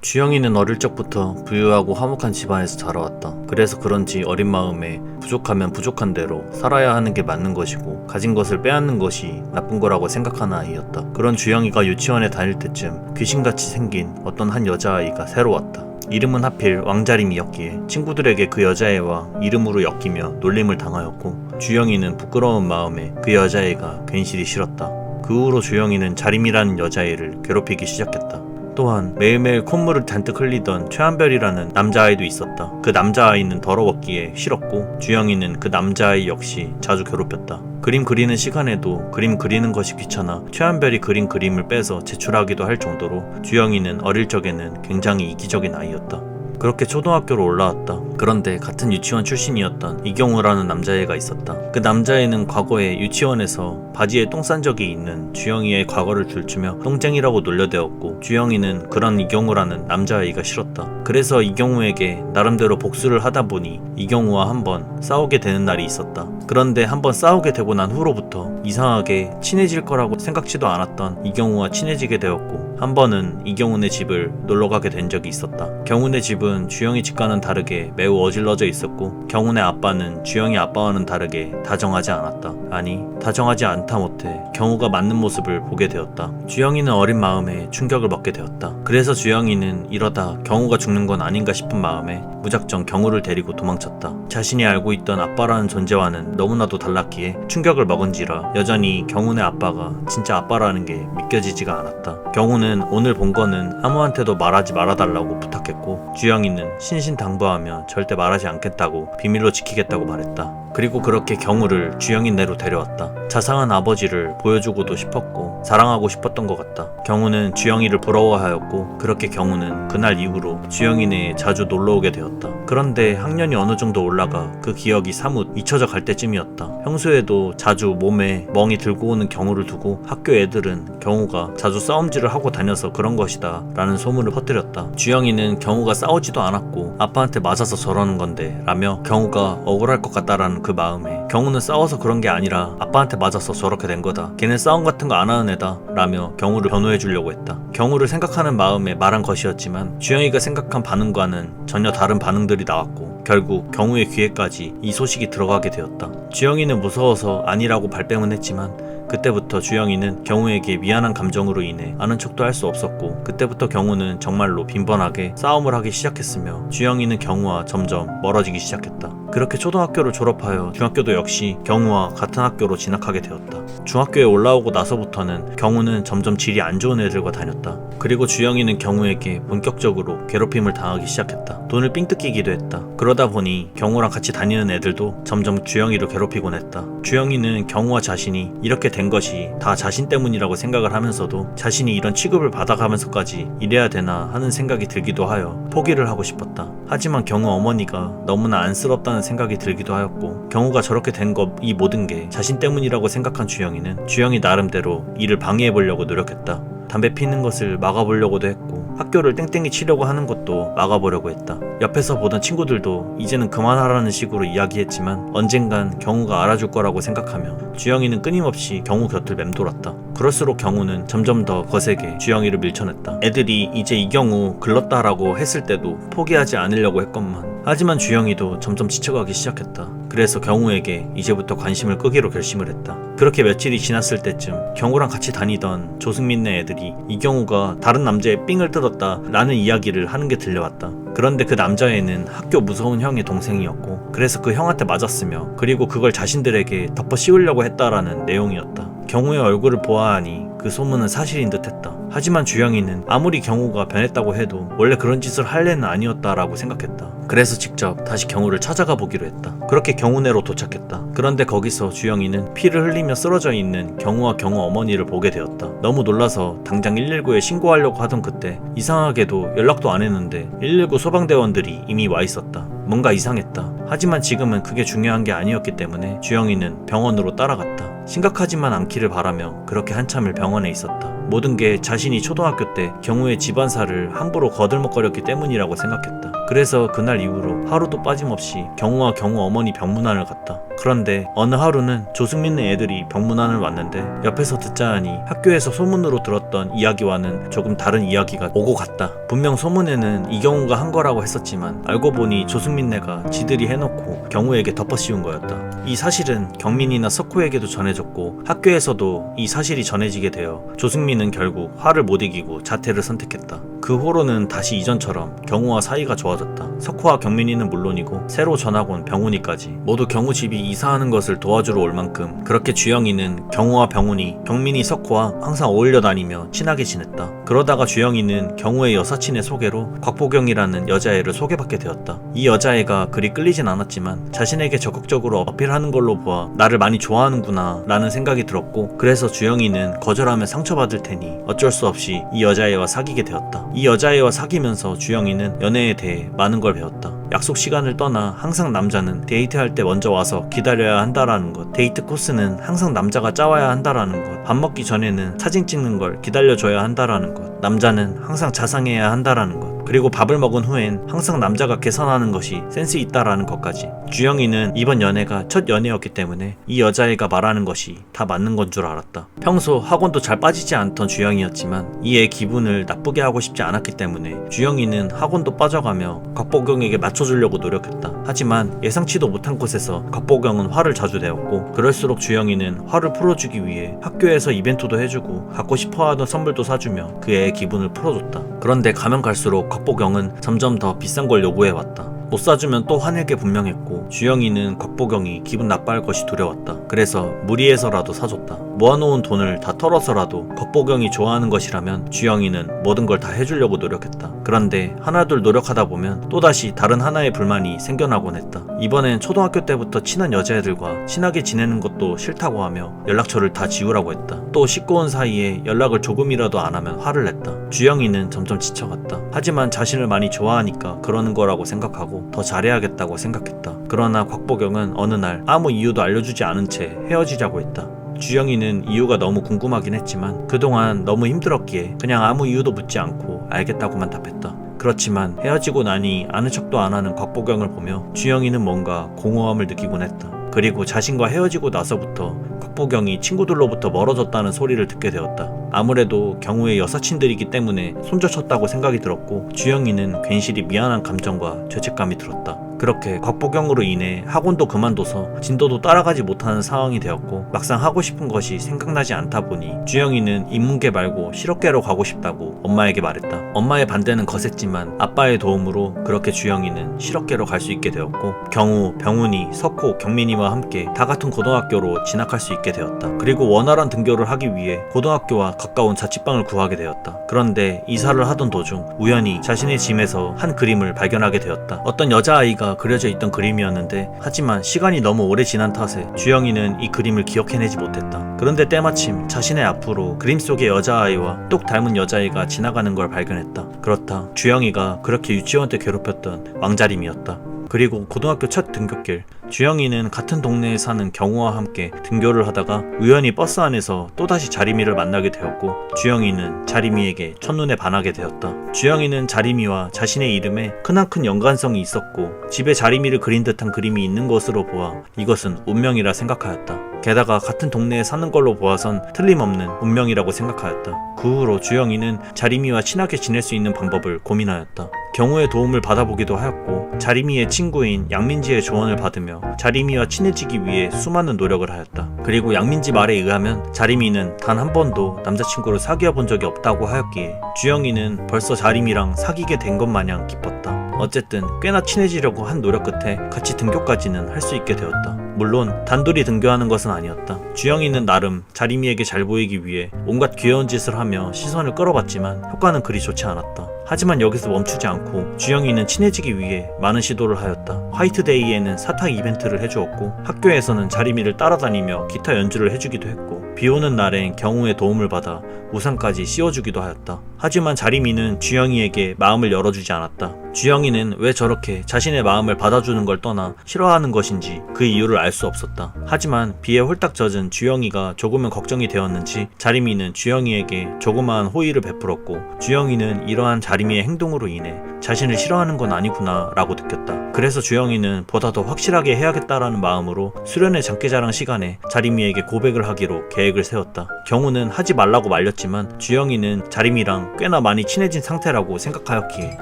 주영이는 어릴 적부터 부유하고 화목한 집안에서 자라왔다. 그래서 그런지 어린 마음에 부족하면 부족한 대로 살아야 하는 게 맞는 것이고 가진 것을 빼앗는 것이 나쁜 거라고 생각하는 아이였다. 그런 주영이가 유치원에 다닐 때쯤 귀신같이 생긴 어떤 한 여자아이가 새로 왔다. 이름은 하필 왕자림이었기에 친구들에게 그 여자애와 이름으로 엮이며 놀림을 당하였고 주영이는 부끄러운 마음에 그 여자애가 괜시리 싫었다. 그 후로 주영이는 자림이라는 여자애를 괴롭히기 시작했다. 또한 매일매일 콧물을 잔뜩 흘리던 최한별이라는 남자아이도 있었다. 그 남자아이는 더러웠기에 싫었고 주영이는 그 남자아이 역시 자주 괴롭혔다. 그림 그리는 시간에도 그림 그리는 것이 귀찮아 최한별이 그린 그림을 빼서 제출하기도 할 정도로 주영이는 어릴 적에는 굉장히 이기적인 아이였다. 그렇게 초등학교로 올라왔다. 그런데 같은 유치원 출신이었던 이경우라는 남자애가 있었다. 그 남자애는 과거에 유치원에서 바지에 똥 싼 적이 있는 주영이의 과거를 들추며 똥쟁이라고 놀려대었고 주영이는 그런 이경우라는 남자아이가 싫었다. 그래서 이경우에게 나름대로 복수를 하다 보니 이경우와 한번 싸우게 되는 날이 있었다. 그런데 한번 싸우게 되고 난 후로부터 이상하게 친해질 거라고 생각지도 않았던 이경우와 친해지게 되었고 한 번은 이경우네 집을 놀러가게 된 적이 있었다. 경우네 집은 주영이 집과는 다르게 매우 어질러져 있었고 경우네 아빠는 주영이 아빠와는 다르게 다정하지 않았다. 아니 다정하지 않다 못해 경우가 맞는 모습을 보게 되었다. 주영이는 어린 마음에 충격을 먹게 되었다. 그래서 주영이는 이러다 경우가 죽는 건 아닌가 싶은 마음에 무작정 경우를 데리고 도망쳤다. 자신이 알고 있던 아빠라는 존재와는 너무나도 달랐기에 충격을 먹은지라 여전히 경우네 아빠가 진짜 아빠라는 게 믿겨지지가 않았다. 경우는 오늘 본 거는 아무한테도 말하지 말아달라고 부탁했고 주영이는 신신당부하며 절대 말하지 않겠다고 비밀로 지키겠다고 말했다. 그리고 그렇게 경우를 주영이네로 데려왔다. 자상한 아버지를 보여주고도 싶었고 사랑하고 싶었던 것 같다. 경우는 주영이를 부러워하였고 그렇게 경우는 그날 이후로 주영이네에 자주 놀러오게 되었다. 그런데 학년이 어느 정도 올라가 그 기억이 사뭇 잊혀져 갈 때쯤이었다. 평소에도 자주 몸에 멍이 들고 오는 경우를 두고 학교 애들은 경우가 자주 싸움질을 하고 다녀서 그런 것이다 라는 소문을 퍼뜨렸다. 주영이는 경우가 싸우지도 않았고 아빠한테 맞아서 저러는 건데 라며 경우가 억울할 것 같다라는 그 마음에 경우는 싸워서 그런 게 아니라 아빠한테 맞아서 저렇게 된 거다. 걔는 싸움 같은 거 안 하는 애다 라며 경우를 변호해 주려고 했다. 경우를 생각하는 마음에 말한 것이었지만 주영이가 생각한 반응과는 전혀 다른 반응들이 나왔고 결국 경우의 귀에까지 이 소식이 들어가게 되었다. 주영이는 무서워서 아니라고 발뺌은 했지만 그때부터 주영이는 경우에게 미안한 감정으로 인해 아는 척도 할 수 없었고 그때부터 경우는 정말로 빈번하게 싸움을 하기 시작했으며 주영이는 경우와 점점 멀어지기 시작했다. 그렇게 초등학교를 졸업하여 중학교도 역시 경우와 같은 학교로 진학하게 되었다. 중학교에 올라오고 나서부터는 경우는 점점 질이 안 좋은 애들과 다녔다. 그리고 주영이는 경우에게 본격적으로 괴롭힘을 당하기 시작했다. 돈을 삥 뜯기기도 했다. 그러다 보니 경우랑 같이 다니는 애들도 점점 주영이를 괴롭히곤 했다. 주영이는 경우와 자신이 이렇게 된 것이 다 자신 때문이라고 생각을 하면서도 자신이 이런 취급을 받아가면서까지 이래야 되나 하는 생각이 들기도 하여 포기를 하고 싶었다. 하지만 경우 어머니가 너무나 안쓰럽다는 생각이 들기도 하였고 경우가 저렇게 된 것 이 모든 게 자신 때문이라고 생각한 주영이는 주영이 나름대로 이를 방해해보려고 노력했다. 담배 피는 것을 막아보려고도 했고 학교를 땡땡이 치려고 하는 것도 막아보려고 했다. 옆에서 보던 친구들도 이제는 그만하라는 식으로 이야기했지만 언젠간 경우가 알아줄 거라고 생각하며 주영이는 끊임없이 경우 곁을 맴돌았다. 그럴수록 경우는 점점 더 거세게 주영이를 밀쳐냈다. 애들이 이제 이 경우 글렀다라고 했을 때도 포기하지 않으려고 했건만 하지만 주영이도 점점 지쳐가기 시작했다. 그래서 경우에게 이제부터 관심을 끄기로 결심을 했다. 그렇게 며칠이 지났을 때쯤 경우랑 같이 다니던 조승민네 애들이 이 경우가 다른 남자의 삥을 뜯었다 라는 이야기를 하는 게 들려왔다. 그런데 그 남자애는 학교 무서운 형의 동생이었고 그래서 그 형한테 맞았으며 그리고 그걸 자신들에게 덮어 씌우려고 했다라는 내용이었다. 경우의 얼굴을 보아하니 그 소문은 사실인 듯 했다. 하지만 주영이는 아무리 경우가 변했다고 해도 원래 그런 짓을 할 애는 아니었다라고 생각했다. 그래서 직접 다시 경우를 찾아가 보기로 했다. 그렇게 경우네로 도착했다. 그런데 거기서 주영이는 피를 흘리며 쓰러져 있는 경우와 경우 어머니를 보게 되었다. 너무 놀라서 당장 119에 신고하려고 하던 그때 이상하게도 연락도 안 했는데 119 소방대원들이 이미 와 있었다. 뭔가 이상했다. 하지만 지금은 그게 중요한 게 아니었기 때문에 주영이는 병원으로 따라갔다. 심각하지만 않기를 바라며 그렇게 한참을 병원에 있었다. 모든 게 자신이 초등학교 때 경우의 집안사를 함부로 거들먹거렸기 때문이라고 생각했다. 그래서 그날 이후로 하루도 빠짐없이 경우와 경우 어머니 병문안을 갔다. 그런데 어느 하루는 조승민네 애들이 병문안을 왔는데 옆에서 듣자 하니 학교에서 소문으로 들었던 이야기와는 조금 다른 이야기가 오고 갔다. 분명 소문에는 이경우가 한 거라고 했었지만 알고 보니 조승민네가 지들이 해놓고 경우에게 덮어씌운 거였다. 이 사실은 경민이나 석호에게도 전해졌고 학교에서도 이 사실이 전해지게 되어 조승민은 결국 화를 못 이기고 자퇴를 선택했다. 그 후로는 다시 이전처럼 경우와 사이가 좋아졌다. 석호와 경민이는 물론이고 새로 전학 온 병훈이까지 모두 경우 집이 이사하는 것을 도와주러 올 만큼 그렇게 주영이는 경우와 병훈이, 경민이, 석호와 항상 어울려 다니며 친하게 지냈다. 그러다가 주영이는 경우의 여사친의 소개로 곽보경이라는 여자애를 소개받게 되었다. 이 여자애가 그리 끌리진 않았지만 자신에게 적극적으로 어필하는 걸로 보아 나를 많이 좋아하는구나 라는 생각이 들었고, 그래서 주영이는 거절하면 상처받을 테니 어쩔 수 없이 이 여자애와 사귀게 되었다. 이 여자애와 사귀면서 주영이는 연애에 대해 많은 걸 배웠다. 약속 시간을 떠나 항상 남자는 데이트할 때 먼저 와서 기다려야 한다라는 것, 데이트 코스는 항상 남자가 짜와야 한다라는 것, 밥 먹기 전에는 사진 찍는 걸 기다려줘야 한다라는 것, 남자는 항상 자상해야 한다라는 것, 그리고 밥을 먹은 후엔 항상 남자가 계산하는 것이 센스 있다라는 것까지. 주영이는 이번 연애가 첫 연애였기 때문에 이 여자애가 말하는 것이 다 맞는 건 줄 알았다. 평소 학원도 잘 빠지지 않던 주영이였지만 이 애 기분을 나쁘게 하고 싶지 않았기 때문에 주영이는 학원도 빠져가며 곽보경에게 맞춰주려고 노력했다. 하지만 예상치도 못한 곳에서 곽보경은 화를 자주 내었고, 그럴수록 주영이는 화를 풀어주기 위해 학교에서 이벤트도 해주고 갖고 싶어하던 선물도 사주며 그 애의 기분을 풀어줬다. 그런데 가면 갈수록 곽보경은 점점 더 비싼 걸 요구해왔다. 못 사주면 또 화내게 분명했고 주영이는 곽보경이 기분 나빠할 것이 두려웠다. 그래서 무리해서라도 사줬다. 모아놓은 돈을 다 털어서라도 곽보경이 좋아하는 것이라면 주영이는 모든 걸 다 해주려고 노력했다. 그런데 하나둘 노력하다 보면 또다시 다른 하나의 불만이 생겨나곤 했다. 이번엔 초등학교 때부터 친한 여자애들과 친하게 지내는 것도 싫다고 하며 연락처를 다 지우라고 했다. 또 씻고 온 사이에 연락을 조금이라도 안 하면 화를 냈다. 주영이는 점점 지쳐갔다. 하지만 자신을 많이 좋아하니까 그러는 거라고 생각하고 더 잘해야겠다고 생각했다. 그러나 곽보경은 어느 날 아무 이유도 알려주지 않은 채 헤어지자고 했다. 주영이는 이유가 너무 궁금하긴 했지만 그동안 너무 힘들었기에 그냥 아무 이유도 묻지 않고 알겠다고만 답했다. 그렇지만 헤어지고 나니 아는 척도 안 하는 곽보경을 보며 주영이는 뭔가 공허함을 느끼곤 했다. 그리고 자신과 헤어지고 나서부터 곽보경이 친구들로부터 멀어졌다는 소리를 듣게 되었다. 아무래도 경우의 여사친들이기 때문에 손절쳤다고 생각이 들었고 주영이는 괜시리 미안한 감정과 죄책감이 들었다. 그렇게 곽보경으로 인해 학원도 그만둬서 진도도 따라가지 못하는 상황이 되었고 막상 하고 싶은 것이 생각나지 않다 보니 주영이는 인문계 말고 실업계로 가고 싶다고 엄마에게 말했다. 엄마의 반대는 거셌지만 아빠의 도움으로 그렇게 주영이는 실업계로 갈 수 있게 되었고 경우, 병훈이, 석호, 경민이와 함께 다 같은 고등학교로 진학할 수 있게 되었다. 그리고 원활한 등교를 하기 위해 고등학교와 가까운 자취방을 구하게 되었다. 그런데 이사를 하던 도중 우연히 자신의 짐에서 한 그림을 발견하게 되었다. 어떤 여자아이가 그려져 있던 그림이었는데 하지만 시간이 너무 오래 지난 탓에 주영이는 이 그림을 기억해내지 못했다. 그런데 때마침 자신의 앞으로 그림 속의 여자아이와 똑 닮은 여자아이가 지나가는 걸 발견했다. 그렇다. 주영이가 그렇게 유치원 때 괴롭혔던 왕자림이었다. 그리고 고등학교 첫 등굣길, 주영이는 같은 동네에 사는 경우와 함께 등교를 하다가 우연히 버스 안에서 또다시 자림이를 만나게 되었고 주영이는 자림이에게 첫눈에 반하게 되었다. 주영이는 자림이와 자신의 이름에 크나큰 연관성이 있었고 집에 자림이를 그린 듯한 그림이 있는 것으로 보아 이것은 운명이라 생각하였다. 게다가 같은 동네에 사는 걸로 보아선 틀림없는 운명이라고 생각하였다. 그 후로 주영이는 자림이와 친하게 지낼 수 있는 방법을 고민하였다. 경우의 도움을 받아보기도 하였고 자림이의 친구인 양민지의 조언을 받으며 자림이와 친해지기 위해 수많은 노력을 하였다. 그리고 양민지 말에 의하면 자림이는 단 한 번도 남자친구를 사귀어 본 적이 없다고 하였기에 주영이는 벌써 자림이랑 사귀게 된 것 마냥 기뻤다. 어쨌든 꽤나 친해지려고 한 노력 끝에 같이 등교까지는 할 수 있게 되었다. 물론 단둘이 등교하는 것은 아니었다. 주영이는 나름 자림이에게 잘 보이기 위해 온갖 귀여운 짓을 하며 시선을 끌어봤지만 효과는 그리 좋지 않았다. 하지만 여기서 멈추지 않고 주영이는 친해지기 위해 많은 시도를 하였다. 화이트데이에는 사탕 이벤트를 해주었고 학교에서는 자림이를 따라다니며 기타 연주를 해주기도 했고 비오는 날엔 경우의 도움을 받아 우산까지 씌워주기도 하였다. 하지만 자리미는 주영이에게 마음을 열어주지 않았다. 주영이는 왜 저렇게 자신의 마음을 받아주는 걸 떠나 싫어하는 것인지 그 이유를 알 수 없었다. 하지만 비에 홀딱 젖은 주영이가 조금은 걱정이 되었는지 자리미는 주영이에게 조그마한 호의를 베풀었고, 주영이는 이러한 자리미의 행동으로 인해 자신을 싫어하는 건 아니구나 라고 느꼈다. 그래서 주영이는 보다 더 확실하게 해야겠다라는 마음으로 수련회 장기자랑 시간에 자리미에게 고백을 하기로 계획을 세웠다. 경우는 하지 말라고 말렸지만 주영이는 자리미랑 꽤나 많이 친해진 상태라고 생각하였기에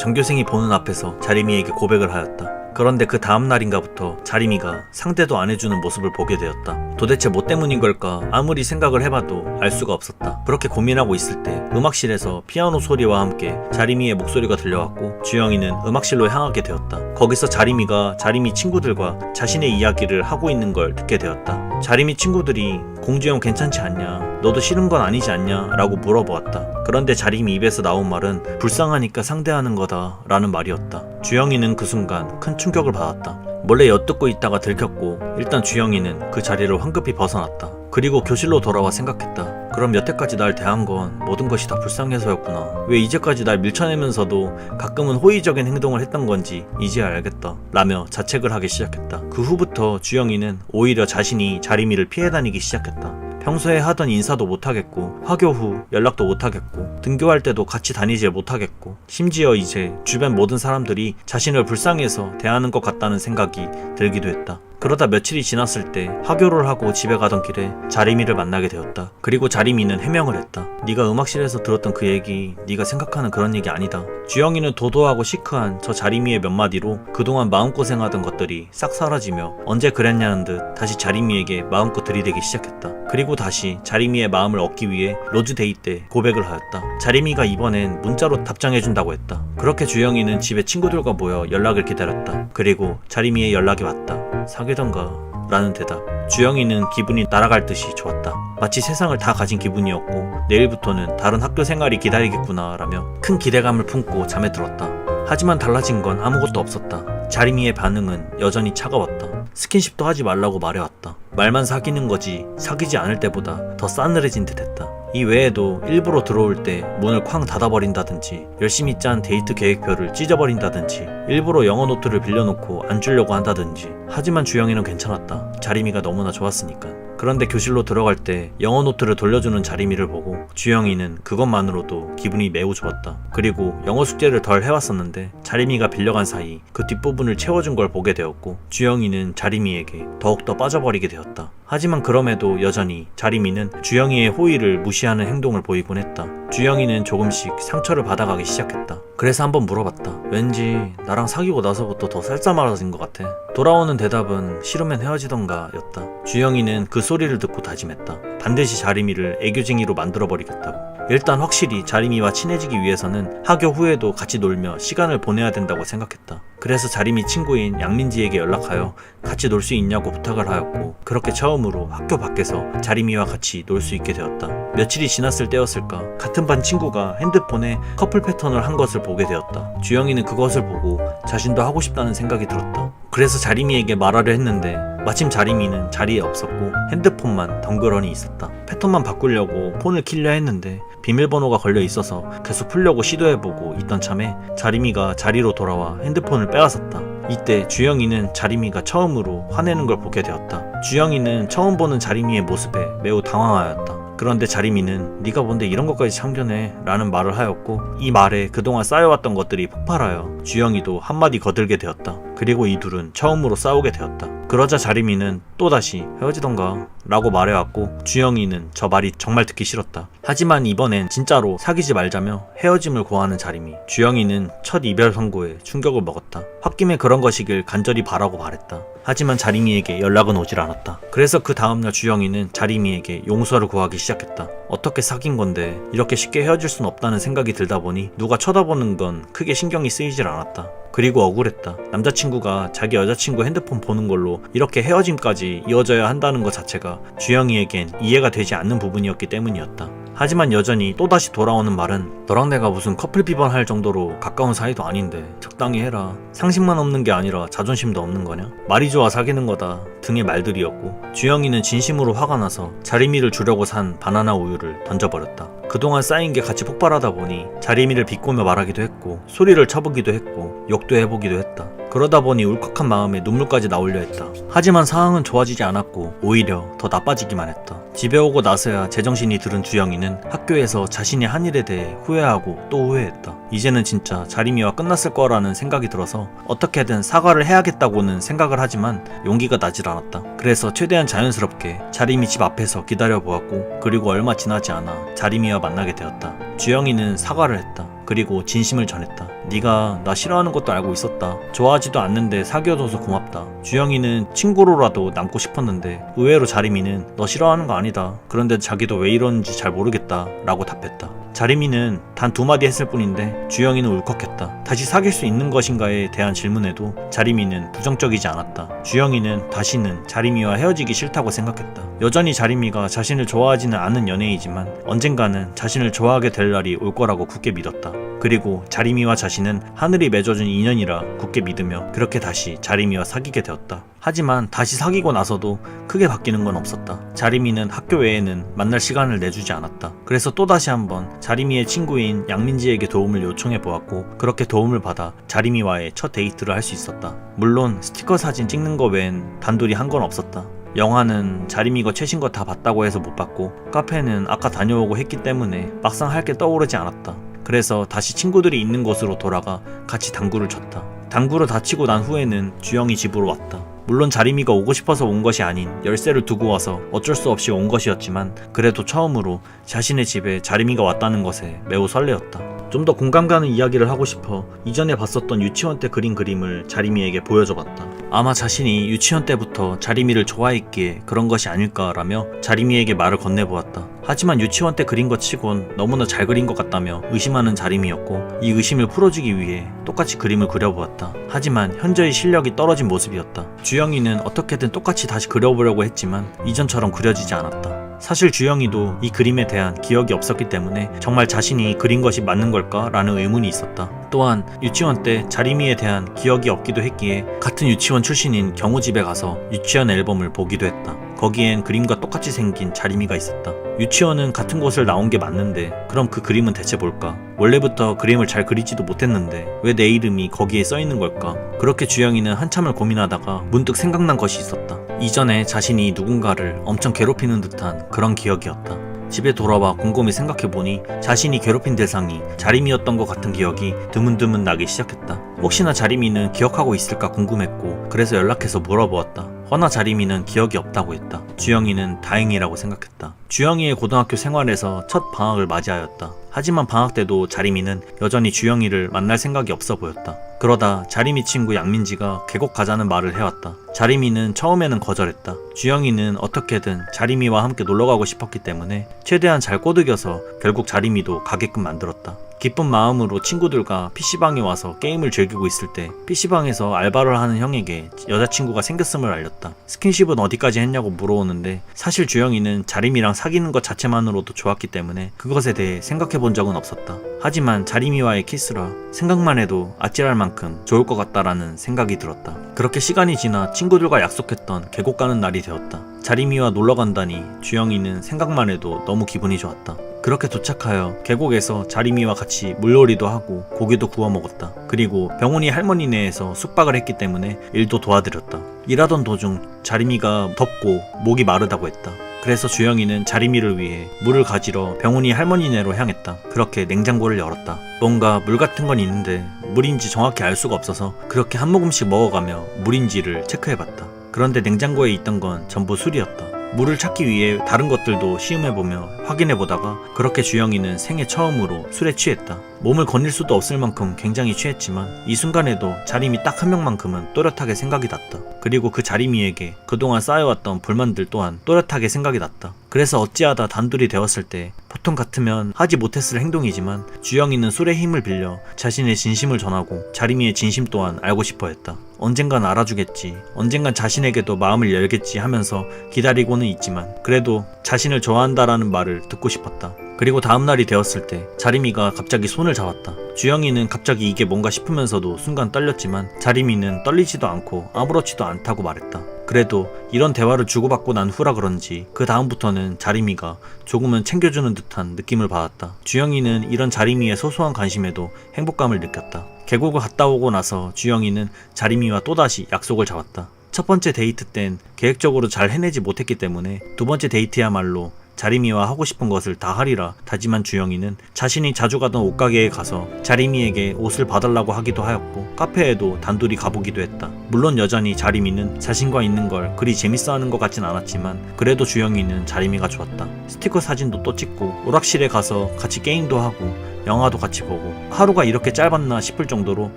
전교생이 보는 앞에서 자리미에게 고백을 하였다. 그런데 그 다음날인가부터 자리미가 상대도 안 해주는 모습을 보게 되었다. 도대체 뭐 때문인 걸까 아무리 생각을 해봐도 알 수가 없었다. 그렇게 고민하고 있을 때 음악실에서 피아노 소리와 함께 자리미의 목소리가 들려왔고, 주영이는 음악실로 향하게 되었다. 거기서 자리미가 자리미 친구들과 자신의 이야기를 하고 있는 걸 듣게 되었다. 자리미 친구들이 공주형 괜찮지 않냐, 너도 싫은 건 아니지 않냐 라고 물어보았다. 그런데 자리미 입에서 나온 말은 불쌍하니까 상대하는 거다 라는 말이었다. 주영이는 그 순간 큰 충격을 받았다. 몰래 엿듣고 있다가 들켰고, 일단 주영이는 그 자리를 황급히 벗어났다. 그리고 교실로 돌아와 생각했다. 그럼 여태까지 날 대한 건 모든 것이 다 불쌍해서였구나. 왜 이제까지 날 밀쳐내면서도 가끔은 호의적인 행동을 했던 건지 이제야 알겠다 라며 자책을 하기 시작했다. 그 후부터 주영이는 오히려 자신이 자리미를 피해 다니기 시작했다. 평소에 하던 인사도 못하겠고, 화교 후 연락도 못하겠고, 등교할 때도 같이 다니질 못하겠고, 심지어 이제 주변 모든 사람들이 자신을 불쌍해서 대하는 것 같다는 생각이 들기도 했다. 그러다 며칠이 지났을 때 화교를 하고 집에 가던 길에 자리미를 만나게 되었다. 그리고 자리미는 해명을 했다. 네가 음악실에서 들었던 그 얘기 네가 생각하는 그런 얘기 아니다. 주영이는 도도하고 시크한 저 자리미의 몇 마디로 그동안 마음고생하던 것들이 싹 사라지며 언제 그랬냐는 듯 다시 자리미에게 마음껏 들이대기 시작했다. 그리고 다시 자리미의 마음을 얻기 위해 로즈데이 때 고백을 하였다. 자리미가 이번엔 문자로 답장해준다고 했다. 그렇게 주영이는 집에 친구들과 모여 연락을 기다렸다. 그리고 자리미의 연락이 왔다. 사귀던가 라는 대답. 주영이는 기분이 날아갈 듯이 좋았다. 마치 세상을 다 가진 기분이었고, 내일부터는 다른 학교 생활이 기다리겠구나 라며 큰 기대감을 품고 잠에 들었다. 하지만 달라진 건 아무것도 없었다. 자리미의 반응은 여전히 차가웠다. 스킨십도 하지 말라고 말해왔다. 말만 사귀는 거지 사귀지 않을 때보다 더 싸늘해진 듯했다. 이 외에도 일부러 들어올 때 문을 쾅 닫아버린다든지, 열심히 짠 데이트 계획표를 찢어버린다든지, 일부러 영어 노트를 빌려놓고 안 주려고 한다든지. 하지만 주영이는 괜찮았다. 자리미가 너무나 좋았으니까. 그런데 교실로 들어갈 때 영어 노트를 돌려주는 자리미를 보고 주영이는 그것만으로도 기분이 매우 좋았다. 그리고 영어 숙제를 덜 해왔었는데 자리미가 빌려간 사이 그 뒷부분을 채워준 걸 보게 되었고, 주영이는 자리미에게 더욱더 빠져버리게 되었다. 하지만 그럼에도 여전히 자리미는 주영이의 호의를 무시하는 행동을 보이곤 했다. 주영이는 조금씩 상처를 받아가기 시작했다. 그래서 한번 물어봤다. 왠지 나랑 사귀고 나서부터 더 쌀쌀말아진 것 같아. 돌아오는 대답은 싫으면 헤어지던가 였다. 주영이는 그 소리를 듣고 다짐했다. 반드시 자리미를 애교쟁이로 만들어버리겠다고. 일단 확실히 자리미와 친해지기 위해서는 학교 후에도 같이 놀며 시간을 보내야 된다고 생각했다. 그래서 자리미 친구인 양민지에게 연락하여 같이 놀 수 있냐고 부탁을 하였고, 그렇게 처음으로 학교 밖에서 자리미와 같이 놀 수 있게 되었다. 며칠이 지났을 때였을까, 같은 반 친구가 핸드폰에 커플 패턴을 한 것을 보게 되었다. 주영이는 그것을 보고 자신도 하고 싶다는 생각이 들었다. 그래서 자리미에게 말하려 했는데 마침 자리미는 자리에 없었고 핸드폰만 덩그러니 있었다. 패턴만 바꾸려고 폰을 킬려 했는데 비밀번호가 걸려 있어서 계속 풀려고 시도해보고 있던 참에 자리미가 자리로 돌아와 핸드폰을 빼앗았다. 이때 주영이는 자리미가 처음으로 화내는 걸 보게 되었다. 주영이는 처음 보는 자리미의 모습에 매우 당황하였다. 그런데 자리미는 네가 뭔데 이런 것까지 참견해 라는 말을 하였고, 이 말에 그동안 쌓여왔던 것들이 폭발하여 주영이도 한마디 거들게 되었다. 그리고 이 둘은 처음으로 싸우게 되었다. 그러자 자리미는 또다시 헤어지던가 라고 말해왔고, 주영이는 저 말이 정말 듣기 싫었다. 하지만 이번엔 진짜로 사귀지 말자며 헤어짐을 고하는 자리미. 주영이는 첫 이별 선고에 충격을 먹었다. 홧김에 그런 것이길 간절히 바라고 말했다. 하지만 자리미에게 연락은 오질 않았다. 그래서 그 다음날 주영이는 자리미에게 용서를 구하기 시작했다. 어떻게 사귄 건데 이렇게 쉽게 헤어질 순 없다는 생각이 들다 보니 누가 쳐다보는 건 크게 신경이 쓰이질 않았다. 그리고 억울했다. 남자친구가 자기 여자친구 핸드폰 보는 걸로 이렇게 헤어짐까지 이어져야 한다는 것 자체가 주영이에겐 이해가 되지 않는 부분이었기 때문이었다. 하지만 여전히 또다시 돌아오는 말은 너랑 내가 무슨 커플 비번할 정도로 가까운 사이도 아닌데 적당히 해라. 상식만 없는 게 아니라 자존심도 없는 거냐? 말이 좋아 사귀는 거다 등의 말들이었고, 주영이는 진심으로 화가 나서 자리미를 주려고 산 바나나 우유를 던져버렸다. 그동안 쌓인 게 같이 폭발하다 보니 자리미를 비꼬며 말하기도 했고 소리를 쳐보기도 했고 욕도 해보기도 했다. 그러다 보니 울컥한 마음에 눈물까지 나오려 했다. 하지만 상황은 좋아지지 않았고 오히려 더 나빠지기만 했다. 집에 오고 나서야 제정신이 들은 주영이는 학교에서 자신이 한 일에 대해 후회하고 또 후회했다. 이제는 진짜 자리미와 끝났을 거라는 생각이 들어서 어떻게든 사과를 해야겠다고는 생각을 하지만 용기가 나질 않았다. 그래서 최대한 자연스럽게 자리미 집 앞에서 기다려보았고 그리고 얼마 지나지 않아 자리미와 만나게 되었다. 주영이는 사과를 했다. 그리고 진심을 전했다. 네가 나 싫어하는 것도 알고 있었다. 좋아하지도 않는데 사귀어줘서 고맙다. 주영이는 친구로라도 남고 싶었는데 의외로 자리미는 너 싫어하는 거 아니다. 그런데 자기도 왜 이러는지 잘 모르겠다 라고 답했다. 자리미는 단 2마디 했을 뿐인데 주영이는 울컥했다. 다시 사귈 수 있는 것인가에 대한 질문에도 자리미는 부정적이지 않았다. 주영이는 다시는 자리미와 헤어지기 싫다고 생각했다. 여전히 자리미가 자신을 좋아하지는 않은 연애이지만 언젠가는 자신을 좋아하게 될 날이 올 거라고 굳게 믿었다. 그리고 자리미와 자신은 하늘이 맺어준 인연이라 굳게 믿으며 그렇게 다시 자리미와 사귀게 되었다. 하지만 다시 사귀고 나서도 크게 바뀌는 건 없었다. 자리미는 학교 외에는 만날 시간을 내주지 않았다. 그래서 또다시 한번 자리미의 친구인 양민지에게 도움을 요청해 보았고 그렇게 도움을 받아 자리미와의 첫 데이트를 할 수 있었다. 물론 스티커 사진 찍는 거 외엔 단둘이 한 건 없었다. 영화는 자리미가 최신 거 다 봤다고 해서 못 봤고 카페는 아까 다녀오고 했기 때문에 막상 할 게 떠오르지 않았다. 그래서 다시 친구들이 있는 곳으로 돌아가 같이 당구를 쳤다. 당구를 다 치고 난 후에는 주영이 집으로 왔다. 물론 자리미가 오고 싶어서 온 것이 아닌 열쇠를 두고 와서 어쩔 수 없이 온 것이었지만 그래도 처음으로 자신의 집에 자리미가 왔다는 것에 매우 설레었다. 좀 더 공감 가는 이야기를 하고 싶어 이전에 봤었던 유치원 때 그린 그림을 자리미에게 보여줘봤다. 아마 자신이 유치원 때부터 자리미를 좋아했기에 그런 것이 아닐까라며 자리미에게 말을 건네보았다. 하지만 유치원 때 그린 것 치곤 너무나 잘 그린 것 같다며 의심하는 자리미였고 이 의심을 풀어주기 위해 똑같이 그림을 그려보았다. 하지만 현저히 실력이 떨어진 모습이었다. 주영이는 어떻게든 똑같이 다시 그려보려고 했지만 이전처럼 그려지지 않았다. 사실 주영이도 이 그림에 대한 기억이 없었기 때문에 정말 자신이 그린 것이 맞는 걸까? 라는 의문이 있었다. 또한 유치원 때 자리미에 대한 기억이 없기도 했기에 같은 유치원 출신인 경우 집에 가서 유치원 앨범을 보기도 했다. 거기엔 그림과 똑같이 생긴 자리미가 있었다. 유치원은 같은 곳을 나온 게 맞는데 그럼 그 그림은 대체 뭘까? 원래부터 그림을 잘 그리지도 못했는데 왜 내 이름이 거기에 써있는 걸까? 그렇게 주영이는 한참을 고민하다가 문득 생각난 것이 있었다. 이전에 자신이 누군가를 엄청 괴롭히는 듯한 그런 기억이었다. 집에 돌아와 곰곰이 생각해보니 자신이 괴롭힌 대상이 자리미였던 것 같은 기억이 드문드문 나기 시작했다. 혹시나 자리미는 기억하고 있을까 궁금했고 그래서 연락해서 물어보았다. 허나 자리미는 기억이 없다고 했다. 주영이는 다행이라고 생각했다. 주영이의 고등학교 생활에서 첫 방학을 맞이하였다. 하지만 방학 때도 자리미는 여전히 주영이를 만날 생각이 없어 보였다. 그러다 자리미 친구 양민지가 계곡 가자는 말을 해왔다. 자리미는 처음에는 거절했다. 주영이는 어떻게든 자리미와 함께 놀러가고 싶었기 때문에 최대한 잘 꼬드겨서 결국 자리미도 가게끔 만들었다. 기쁜 마음으로 친구들과 PC방에 와서 게임을 즐기고 있을 때 PC방에서 알바를 하는 형에게 여자친구가 생겼음을 알렸다. 스킨십은 어디까지 했냐고 물어오는데 사실 주영이는 자리미랑 사귀는 것 자체만으로도 좋았기 때문에 그것에 대해 생각해 본 적은 없었다. 하지만 자리미와의 키스라 생각만 해도 아찔할 만큼 좋을 것 같다라는 생각이 들었다. 그렇게 시간이 지나 친구들과 약속했던 계곡 가는 날이 되었다. 자리미와 놀러 간다니 주영이는 생각만 해도 너무 기분이 좋았다. 그렇게 도착하여 계곡에서 자리미와 같이 물놀이도 하고 고기도 구워 먹었다. 그리고 병훈이 할머니네에서 숙박을 했기 때문에 일도 도와드렸다. 일하던 도중 자리미가 덥고 목이 마르다고 했다. 그래서 주영이는 자리미를 위해 물을 가지러 병훈이 할머니네로 향했다. 그렇게 냉장고를 열었다. 뭔가 물 같은 건 있는데 물인지 정확히 알 수가 없어서 그렇게 한 모금씩 먹어가며 물인지를 체크해봤다. 그런데 냉장고에 있던 건 전부 술이었다. 물을 찾기 위해 다른 것들도 시음해보며 확인해보다가 그렇게 주영이는 생애 처음으로 술에 취했다. 몸을 거닐 수도 없을 만큼 굉장히 취했지만 이 순간에도 자리미 딱 한 명만큼은 또렷하게 생각이 났다. 그리고 그 자리미에게 그동안 쌓여왔던 불만들 또한 또렷하게 생각이 났다. 그래서 어찌하다 단둘이 되었을 때 보통 같으면 하지 못했을 행동이지만 주영이는 술의 힘을 빌려 자신의 진심을 전하고 자리미의 진심 또한 알고 싶어 했다. 언젠간 알아주겠지, 언젠간 자신에게도 마음을 열겠지 하면서 기다리고는 있지만 그래도 자신을 좋아한다라는 말을 듣고 싶었다. 그리고 다음날이 되었을 때 자리미가 갑자기 손을 잡았다. 주영이는 갑자기 이게 뭔가 싶으면서도 순간 떨렸지만 자리미는 떨리지도 않고 아무렇지도 않다고 말했다. 그래도 이런 대화를 주고받고 난 후라 그런지 그 다음부터는 자리미가 조금은 챙겨주는 듯한 느낌을 받았다. 주영이는 이런 자리미의 소소한 관심에도 행복감을 느꼈다. 계곡을 갔다 오고 나서 주영이는 자리미와 또다시 약속을 잡았다. 첫 번째 데이트 땐 계획적으로 잘 해내지 못했기 때문에 두 번째 데이트야말로 자리미와 하고 싶은 것을 다 하리라 다짐한 주영이는 자신이 자주 가던 옷가게에 가서 자리미에게 옷을 봐달라고 하기도 하였고 카페에도 단둘이 가보기도 했다. 물론 여전히 자리미는 자신과 있는 걸 그리 재밌어하는 것 같진 않았지만 그래도 주영이는 자리미가 좋았다. 스티커 사진도 또 찍고 오락실에 가서 같이 게임도 하고 영화도 같이 보고 하루가 이렇게 짧았나 싶을 정도로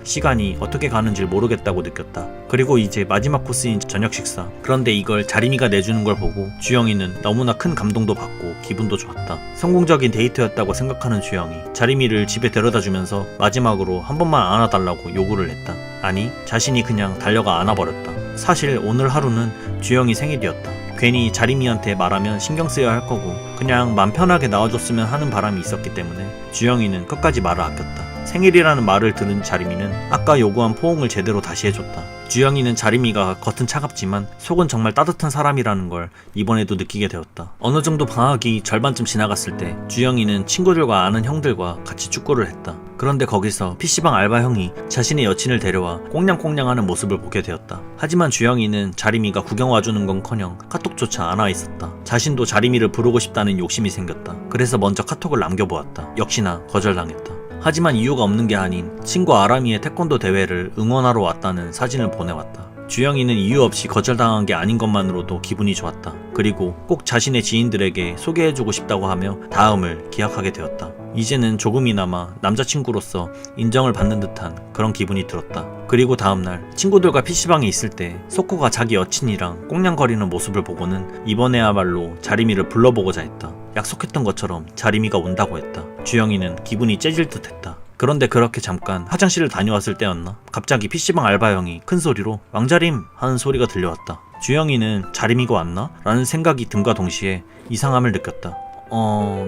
시간이 어떻게 가는지 모르겠다고 느꼈다. 그리고 이제 마지막 코스인 저녁 식사. 그런데 이걸 자리미가 내주는 걸 보고 주영이는 너무나 큰 감동도 받고 기분도 좋았다. 성공적인 데이트였다고 생각하는 주영이 자리미를 집에 데려다주면서 마지막으로 한 번만 안아달라고 요구를 했다. 아니, 자신이 그냥 달려가 안아버렸다. 사실 오늘 하루는 주영이 생일이었다. 괜히 자리미한테 말하면 신경 쓰여야 할 거고 그냥 맘 편하게 나와줬으면 하는 바람이 있었기 때문에 주영이는 끝까지 말을 아꼈다. 생일이라는 말을 들은 자리미는 아까 요구한 포옹을 제대로 다시 해줬다. 주영이는 자리미가 겉은 차갑지만 속은 정말 따뜻한 사람이라는 걸 이번에도 느끼게 되었다. 어느 정도 방학이 절반쯤 지나갔을 때 주영이는 친구들과 아는 형들과 같이 축구를 했다. 그런데 거기서 PC방 알바 형이 자신의 여친을 데려와 꽁냥꽁냥하는 모습을 보게 되었다. 하지만 주영이는 자리미가 구경 와주는 건커녕 카톡조차 안 와 있었다. 자신도 자리미를 부르고 싶다는 욕심이 생겼다. 그래서 먼저 카톡을 남겨보았다. 역시나 거절당했다. 하지만 이유가 없는 게 아닌 친구 아람이의 태권도 대회를 응원하러 왔다는 사진을 보내왔다. 주영이는 이유 없이 거절당한 게 아닌 것만으로도 기분이 좋았다. 그리고 꼭 자신의 지인들에게 소개해주고 싶다고 하며 다음을 기약하게 되었다. 이제는 조금이나마 남자친구로서 인정을 받는 듯한 그런 기분이 들었다. 그리고 다음날 친구들과 PC방에 있을 때 소코가 자기 여친이랑 꽁냥거리는 모습을 보고는 이번에야말로 자리미를 불러보고자 했다. 약속했던 것처럼 자리미가 온다고 했다. 주영이는 기분이 째질 듯 했다. 그런데 그렇게 잠깐 화장실을 다녀왔을 때였나? 갑자기 PC방 알바 형이 큰 소리로 왕자림 하는 소리가 들려왔다. 주영이는 자리미가 왔나? 라는 생각이 듦과 동시에 이상함을 느꼈다.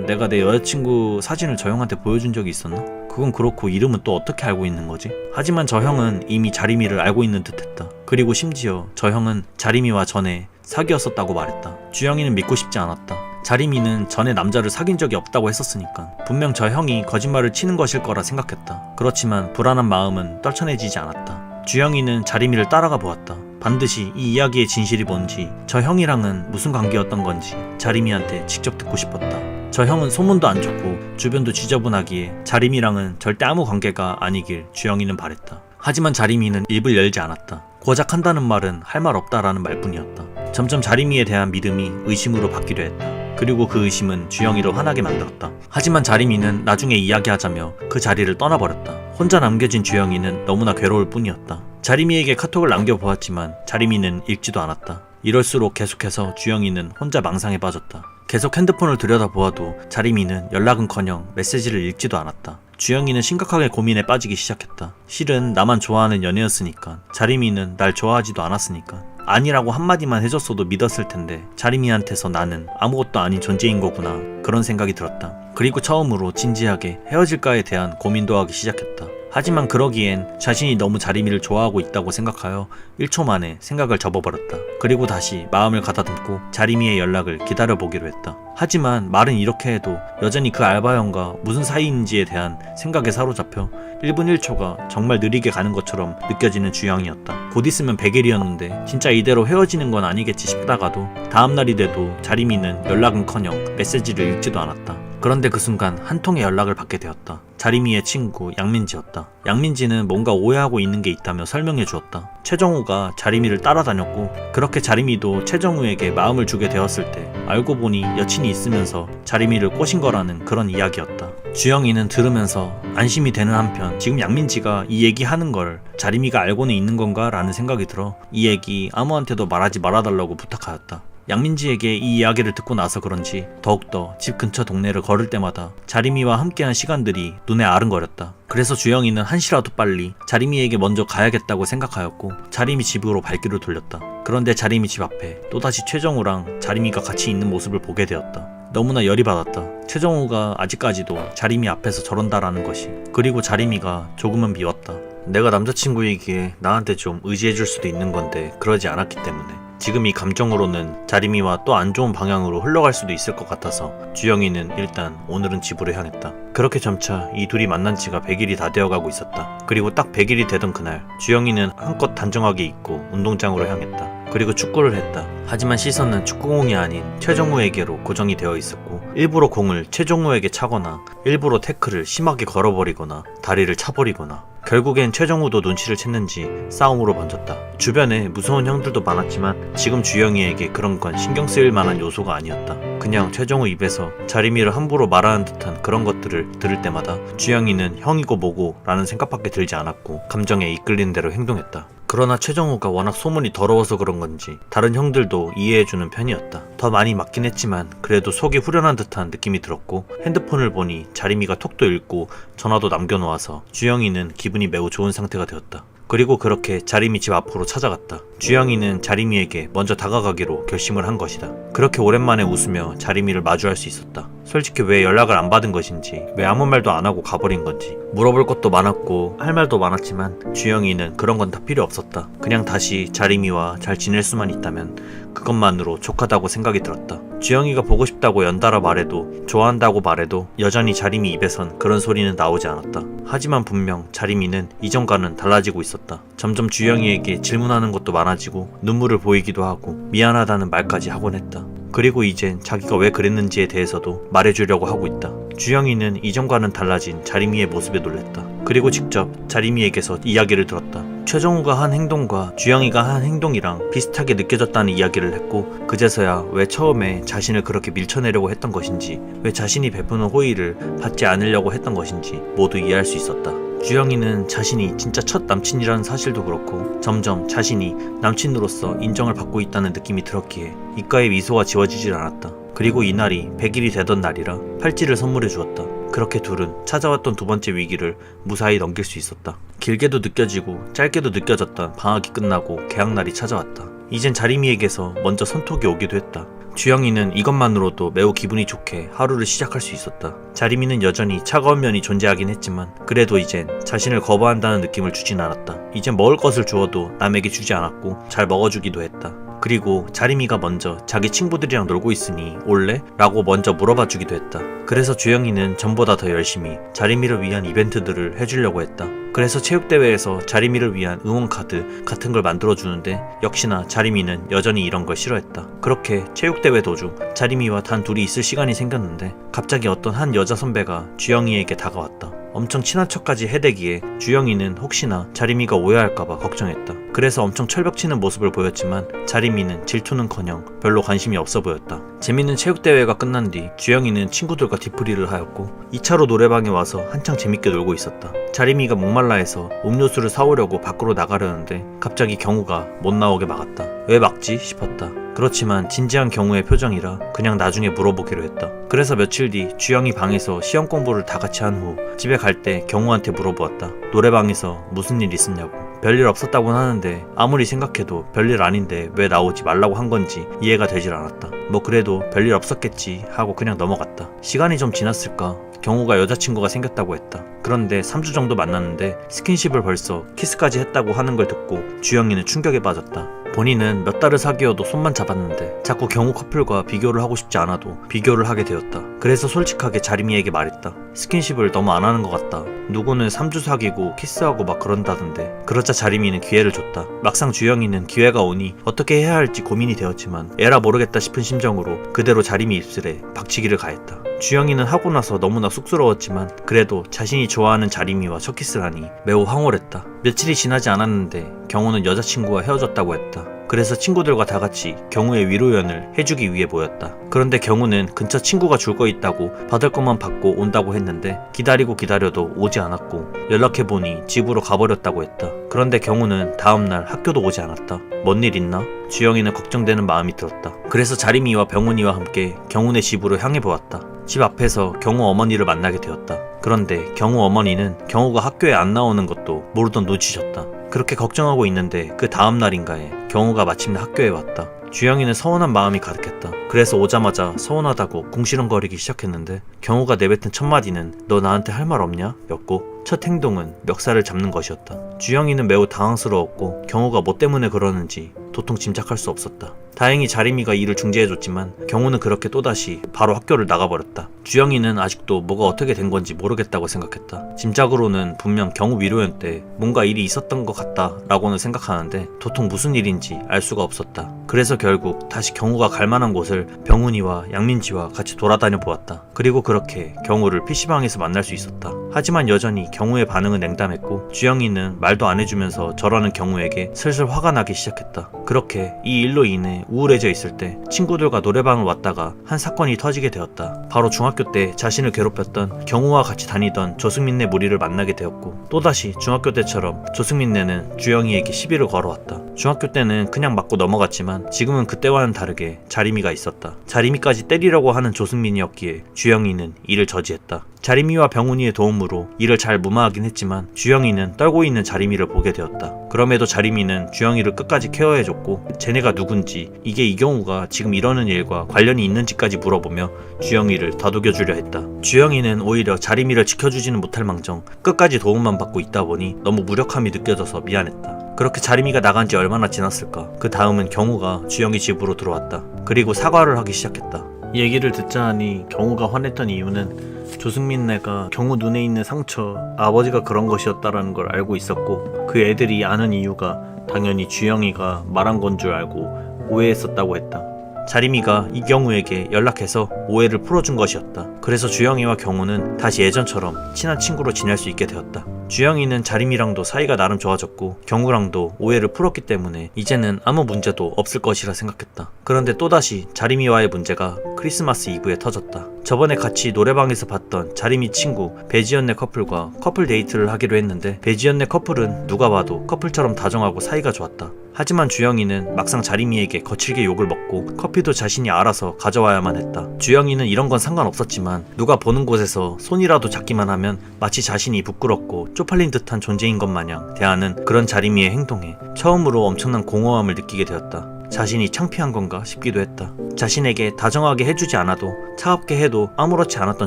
내가 내 여자친구 사진을 저 형한테 보여준 적이 있었나? 그건 그렇고 이름은 또 어떻게 알고 있는 거지? 하지만 저 형은 이미 자리미를 알고 있는 듯 했다. 그리고 심지어 저 형은 자리미와 전에 사귀었었다고 말했다. 주영이는 믿고 싶지 않았다. 자리미는 전에 남자를 사귄 적이 없다고 했었으니까 분명 저 형이 거짓말을 치는 것일 거라 생각했다. 그렇지만 불안한 마음은 떨쳐내지지 않았다. 주영이는 자리미를 따라가 보았다. 반드시 이 이야기의 진실이 뭔지, 저 형이랑은 무슨 관계였던 건지 자리미한테 직접 듣고 싶었다. 저 형은 소문도 안 좋고 주변도 지저분하기에 자리미랑은 절대 아무 관계가 아니길 주영이는 바랬다. 하지만 자리미는 입을 열지 않았다. 고작 한다는 말은 할 말 없다라는 말뿐이었다. 점점 자리미에 대한 믿음이 의심으로 바뀌려 했다. 그리고 그 의심은 주영이를 화나게 만들었다. 하지만 자리미는 나중에 이야기하자며 그 자리를 떠나버렸다. 혼자 남겨진 주영이는 너무나 괴로울 뿐이었다. 자리미에게 카톡을 남겨보았지만 자리미는 읽지도 않았다. 이럴수록 계속해서 주영이는 혼자 망상에 빠졌다. 계속 핸드폰을 들여다보아도 자리미는 연락은커녕 메시지를 읽지도 않았다. 주영이는 심각하게 고민에 빠지기 시작했다. 실은 나만 좋아하는 연애였으니까, 자리미는 날 좋아하지도 않았으니까, 아니라고 한마디만 해줬어도 믿었을 텐데 자리미한테서 나는 아무것도 아닌 존재인 거구나, 그런 생각이 들었다. 그리고 처음으로 진지하게 헤어질까에 대한 고민도 하기 시작했다. 하지만 그러기엔 자신이 너무 자리미를 좋아하고 있다고 생각하여 1초 만에 생각을 접어버렸다. 그리고 다시 마음을 가다듬고 자리미의 연락을 기다려보기로 했다. 하지만 말은 이렇게 해도 여전히 그 알바형과 무슨 사이인지에 대한 생각에 사로잡혀 1분 1초가 정말 느리게 가는 것처럼 느껴지는 주영이었다. 곧 있으면 100일이었는데 진짜 이대로 헤어지는 건 아니겠지 싶다가도 다음날이 돼도 자리미는 연락은커녕 메시지를 읽지도 않았다. 그런데 그 순간 한 통의 연락을 받게 되었다. 자리미의 친구 양민지였다. 양민지는 뭔가 오해하고 있는 게 있다며 설명해 주었다. 최정우가 자리미를 따라다녔고 그렇게 자리미도 최정우에게 마음을 주게 되었을 때 알고 보니 여친이 있으면서 자리미를 꼬신 거라는 그런 이야기였다. 주영이는 들으면서 안심이 되는 한편 지금 양민지가 이 얘기하는 걸 자리미가 알고는 있는 건가 라는 생각이 들어 이 얘기 아무한테도 말하지 말아달라고 부탁하였다. 양민지에게 이 이야기를 듣고 나서 그런지 더욱더 집 근처 동네를 걸을 때마다 자리미와 함께한 시간들이 눈에 아른거렸다. 그래서 주영이는 한시라도 빨리 자리미에게 먼저 가야겠다고 생각하였고 자리미 집으로 발길을 돌렸다. 그런데 자리미 집 앞에 또다시 최정우랑 자리미가 같이 있는 모습을 보게 되었다. 너무나 열이 받았다. 최정우가 아직까지도 자림이 앞에서 저런다라는 것이. 그리고 자림이가 조금은 미웠다. 내가 남자친구이기에 나한테 좀 의지해줄 수도 있는 건데 그러지 않았기 때문에 지금 이 감정으로는 자림이와 또 안 좋은 방향으로 흘러갈 수도 있을 것 같아서 주영이는 일단 오늘은 집으로 향했다. 그렇게 점차 이 둘이 만난 지가 100일이 다 되어가고 있었다. 그리고 딱 100일이 되던 그날 주영이는 한껏 단정하게 입고 운동장으로 향했다. 그리고 축구를 했다. 하지만 시선은 축구공이 아닌 최정우에게로 고정이 되어 있었고 일부러 공을 최정우에게 차거나 일부러 태클을 심하게 걸어버리거나 다리를 차버리거나 결국엔 최정우도 눈치를 챘는지 싸움으로 번졌다. 주변에 무서운 형들도 많았지만 지금 주영이에게 그런 건 신경 쓰일 만한 요소가 아니었다. 그냥 최정우 입에서 자림이를 함부로 말하는 듯한 그런 것들을 들을 때마다 주영이는 형이고 뭐고 라는 생각밖에 들지 않았고 감정에 이끌리는 대로 행동했다. 그러나 최정우가 워낙 소문이 더러워서 그런 건지 다른 형들도 이해해주는 편이었다. 더 많이 맞긴 했지만 그래도 속이 후련한 듯한 느낌이 들었고 핸드폰을 보니 자림이가 톡도 읽고 전화도 남겨놓아서 주영이는 기분이 매우 좋은 상태가 되었다. 그리고 그렇게 자림이 집 앞으로 찾아갔다. 주영이는 자림이에게 먼저 다가가기로 결심을 한 것이다. 그렇게 오랜만에 웃으며 자림이를 마주할 수 있었다. 솔직히 왜 연락을 안 받은 것인지, 왜 아무 말도 안 하고 가버린 건지 물어볼 것도 많았고 할 말도 많았지만 주영이는 그런 건 다 필요 없었다. 그냥 다시 자림이와 잘 지낼 수만 있다면 그것만으로 족하다고 생각이 들었다. 주영이가 보고 싶다고 연달아 말해도 좋아한다고 말해도 여전히 자림이 입에선 그런 소리는 나오지 않았다. 하지만 분명 자림이는 이전과는 달라지고 있었다. 점점 주영이에게 질문하는 것도 많아지고 눈물을 보이기도 하고 미안하다는 말까지 하곤 했다. 그리고 이젠 자기가 왜 그랬는지에 대해서도 말해주려고 하고 있다. 주영이는 이전과는 달라진 자림이의 모습에 놀랬다. 그리고 직접 자림이에게서 이야기를 들었다. 최정우가 한 행동과 주영이가 한 행동이랑 비슷하게 느껴졌다는 이야기를 했고 그제서야 왜 처음에 자신을 그렇게 밀쳐내려고 했던 것인지, 왜 자신이 베푸는 호의를 받지 않으려고 했던 것인지 모두 이해할 수 있었다. 주영이는 자신이 진짜 첫 남친이라는 사실도 그렇고 점점 자신이 남친으로서 인정을 받고 있다는 느낌이 들었기에 입가에 미소가 지워지질 않았다. 그리고 이날이 100일이 되던 날이라 팔찌를 선물해 주었다. 그렇게 둘은 찾아왔던 두 번째 위기를 무사히 넘길 수 있었다. 길게도 느껴지고 짧게도 느껴졌던 방학이 끝나고 개학날이 찾아왔다. 이젠 자림이에게서 먼저 손톱이 오기도 했다. 주영이는 이것만으로도 매우 기분이 좋게 하루를 시작할 수 있었다. 자림이는 여전히 차가운 면이 존재하긴 했지만 그래도 이젠 자신을 거부한다는 느낌을 주진 않았다. 이젠 먹을 것을 주어도 남에게 주지 않았고 잘 먹어주기도 했다. 그리고 자림이가 먼저 자기 친구들이랑 놀고 있으니 올래? 라고 먼저 물어봐 주기도 했다. 그래서 주영이는 전보다 더 열심히 자림이를 위한 이벤트들을 해주려고 했다. 그래서 체육대회에서 자림이를 위한 응원카드 같은 걸 만들어주는데 역시나 자림이는 여전히 이런 걸 싫어했다. 그렇게 체육대회 도중 자림이와 단 둘이 있을 시간이 생겼는데 갑자기 어떤 한 여자 선배가 주영이에게 다가왔다. 엄청 친한 척까지 해대기에 주영이는 혹시나 자림이가 오해할까봐 걱정했다. 그래서 엄청 철벽치는 모습을 보였지만 자림이는 질투는커녕 별로 관심이 없어 보였다. 재밌는 체육대회가 끝난 뒤 주영이는 친구들과 뒤풀이를 하였고 2차로 노래방에 와서 한창 재밌게 놀고 있었다. 자림이가 목말라 해서 음료수를 사오려고 밖으로 나가려는데 갑자기 경우가 못 나오게 막았다. 왜 막지? 싶었다. 그렇지만 진지한 경우의 표정이라 그냥 나중에 물어보기로 했다. 그래서 며칠 뒤 주영이 방에서 시험 공부를 다 같이 한 후 집에 갈 때 경우한테 물어보았다. 노래방에서 무슨 일 있었냐고. 별일 없었다고는 하는데 아무리 생각해도 별일 아닌데 왜 나오지 말라고 한 건지 이해가 되질 않았다. 뭐 그래도 별일 없었겠지 하고 그냥 넘어갔다. 시간이 좀 지났을까? 경우가 여자친구가 생겼다고 했다. 그런데 3주 정도 만났는데 스킨십을 벌써 키스까지 했다고 하는 걸 듣고 주영이는 충격에 빠졌다. 본인은 몇 달을 사귀어도 손만 잡았는데 자꾸 경우 커플과 비교를 하고 싶지 않아도 비교를 하게 되었다. 그래서 솔직하게 자림이에게 말했다. 스킨십을 너무 안 하는 것 같다. 누구는 3주 사귀고 키스하고 막 그런다던데. 그러자 자림이는 기회를 줬다. 막상 주영이는 기회가 오니 어떻게 해야 할지 고민이 되었지만 에라 모르겠다 싶은 심정으로 그대로 자림이 입술에 박치기를 가했다. 주영이는 하고 나서 너무나 쑥스러웠지만 그래도 자신이 좋아하는 자림이와 첫 키스를 하니 매우 황홀했다. 며칠이 지나지 않았는데 경우는 여자친구와 헤어졌다고 했다. 그래서 친구들과 다 같이 경우의 위로연을 해주기 위해 모였다. 그런데 경우는 근처 친구가 줄 거 있다고 받을 것만 받고 온다고 했는데 기다리고 기다려도 오지 않았고 연락해보니 집으로 가버렸다고 했다. 그런데 경우는 다음날 학교도 오지 않았다. 뭔 일 있나? 주영이는 걱정되는 마음이 들었다. 그래서 자림이와 병훈이와 함께 경훈의 집으로 향해 보았다. 집 앞에서 경우 어머니를 만나게 되었다. 그런데 경우 어머니는 경우가 학교에 안 나오는 것도 모르던 눈치셨다. 그렇게 걱정하고 있는데 그 다음 날인가에 경우가 마침내 학교에 왔다. 주영이는 서운한 마음이 가득했다. 그래서 오자마자 서운하다고 궁시렁거리기 시작했는데 경우가 내뱉은 첫 마디는 너 나한테 할 말 없냐? 였고 첫 행동은 멱살을 잡는 것이었다. 주영이는 매우 당황스러웠고 경우가 뭐 때문에 그러는지 도통 짐작할 수 없었다. 다행히 자림이가 이를 중재해줬지만 경우는 그렇게 또다시 바로 학교를 나가버렸다. 주영이는 아직도 뭐가 어떻게 된 건지 모르겠다고 생각했다. 짐작으로는 분명 경우 위로연 때 뭔가 일이 있었던 것 같다 라고는 생각하는데 도통 무슨 일인지 알 수가 없었다. 그래서 결국 다시 경우가 갈 만한 곳을 병훈이와 양민지와 같이 돌아다녀 보았다. 그리고 그렇게 경우를 PC방에서 만날 수 있었다. 하지만 여전히 경우의 반응은 냉담했고 주영이는 말도 안 해주면서 저러는 경우에게 슬슬 화가 나기 시작했다. 그렇게 이 일로 인해 우울해져 있을 때 친구들과 노래방을 왔다가 한 사건이 터지게 되었다. 바로 중학교 때 자신을 괴롭혔던 경우와 같이 다니던 조승민네 무리를 만나게 되었고 또다시 중학교 때처럼 조승민네는 주영이에게 시비를 걸어왔다. 중학교 때는 그냥 맞고 넘어갔지만 지금은 그때와는 다르게 자림이가 있었다. 자림이까지 때리려고 하는 조승민이었기에 주영이는 이를 저지했다. 자림이와 병훈이의 도움으로 이를 잘 무마하긴 했지만 주영이는 떨고 있는 자림이를 보게 되었다. 그럼에도 자림이는 주영이를 끝까지 케어해줬고 쟤네가 누군지 이게 이 경우가 지금 이러는 일과 관련이 있는지까지 물어보며 주영이를 다독여주려 했다. 주영이는 오히려 자림이를 지켜주지는 못할 망정 끝까지 도움만 받고 있다 보니 너무 무력함이 느껴져서 미안했다. 그렇게 자림이가 나간 지 얼마나 지났을까. 그 다음은 경우가 주영이 집으로 들어왔다. 그리고 사과를 하기 시작했다. 이 얘기를 듣자 하니 경우가 화냈던 이유는 조승민네가 경우 눈에 있는 상처, 아버지가 그런 것이었다라는 걸 알고 있었고 그 애들이 아는 이유가 당연히 주영이가 말한 건 줄 알고 오해했었다고 했다. 자림이가 이 경우에게 연락해서 오해를 풀어준 것이었다. 그래서 주영이와 경우는 다시 예전처럼 친한 친구로 지낼 수 있게 되었다. 주영이는 자림이랑도 사이가 나름 좋아졌고 경우랑도 오해를 풀었기 때문에 이제는 아무 문제도 없을 것이라 생각했다. 그런데 또다시 자림이와의 문제가 크리스마스 이브에 터졌다. 저번에 같이 노래방에서 봤던 자림이 친구 배지연네 커플과 커플 데이트를 하기로 했는데 배지연네 커플은 누가 봐도 커플처럼 다정하고 사이가 좋았다. 하지만 주영이는 막상 자림이에게 거칠게 욕을 먹고 커피도 자신이 알아서 가져와야만 했다. 주영이는 이런 건 상관없었지만 누가 보는 곳에서 손이라도 잡기만 하면 마치 자신이 부끄럽고 쪽팔린 듯한 존재인 것 마냥 대하는 그런 자림이의 행동에 처음으로 엄청난 공허함을 느끼게 되었다. 자신이 창피한 건가 싶기도 했다. 자신에게 다정하게 해주지 않아도 차갑게 해도 아무렇지 않았던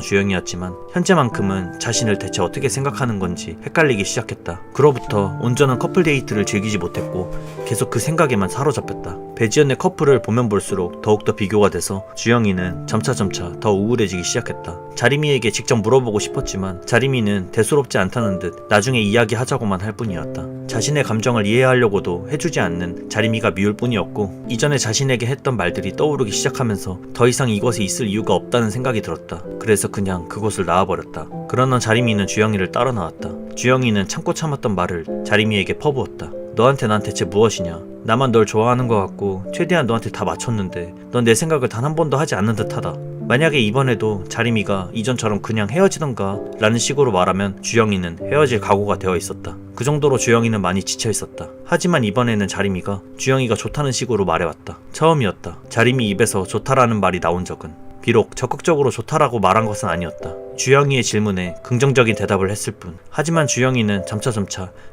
주영이었지만 현재만큼은 자신을 대체 어떻게 생각하는 건지 헷갈리기 시작했다. 그로부터 온전한 커플 데이트를 즐기지 못했고 계속 그 생각에만 사로잡혔다. 배지연의 커플을 보면 볼수록 더욱더 비교가 돼서 주영이는 점차 더 우울해지기 시작했다. 자림이에게 직접 물어보고 싶었지만 자림이는 대수롭지 않다는 듯 나중에 이야기하자고만 할 뿐이었다. 자신의 감정을 이해하려고도 해주지 않는 자림이가 미울 뿐이었고 이전에 자신에게 했던 말들이 떠오르기 시작하면서 더 이상 이곳에 있을 이유가 없다는 생각이 들었다. 그래서 그냥 그곳을 나와버렸다. 그러나 자림이는 주영이를 따라 나왔다. 주영이는 참고 참았던 말을 자림이에게 퍼부었다. 너한테 난 대체 무엇이냐? 나만 널 좋아하는 것 같고 최대한 너한테 다 맞췄는데 넌 내 생각을 단 한 번도 하지 않는 듯하다. 만약에 이번에도 자림이가 이전처럼 그냥 헤어지던가 라는 식으로 말하면 주영이는 헤어질 각오가 되어 있었다. 그 정도로 주영이는 많이 지쳐 있었다. 하지만 이번에는 자림이가 주영이가 좋다는 식으로 말해왔다. 처음이었다. 자림이 입에서 좋다라는 말이 나온 적은. 비록 적극적으로 좋다라고 말한 것은 아니었다. 주영이의 질문에 긍정적인 대답을 했을 뿐. 하지만 주영이는 점차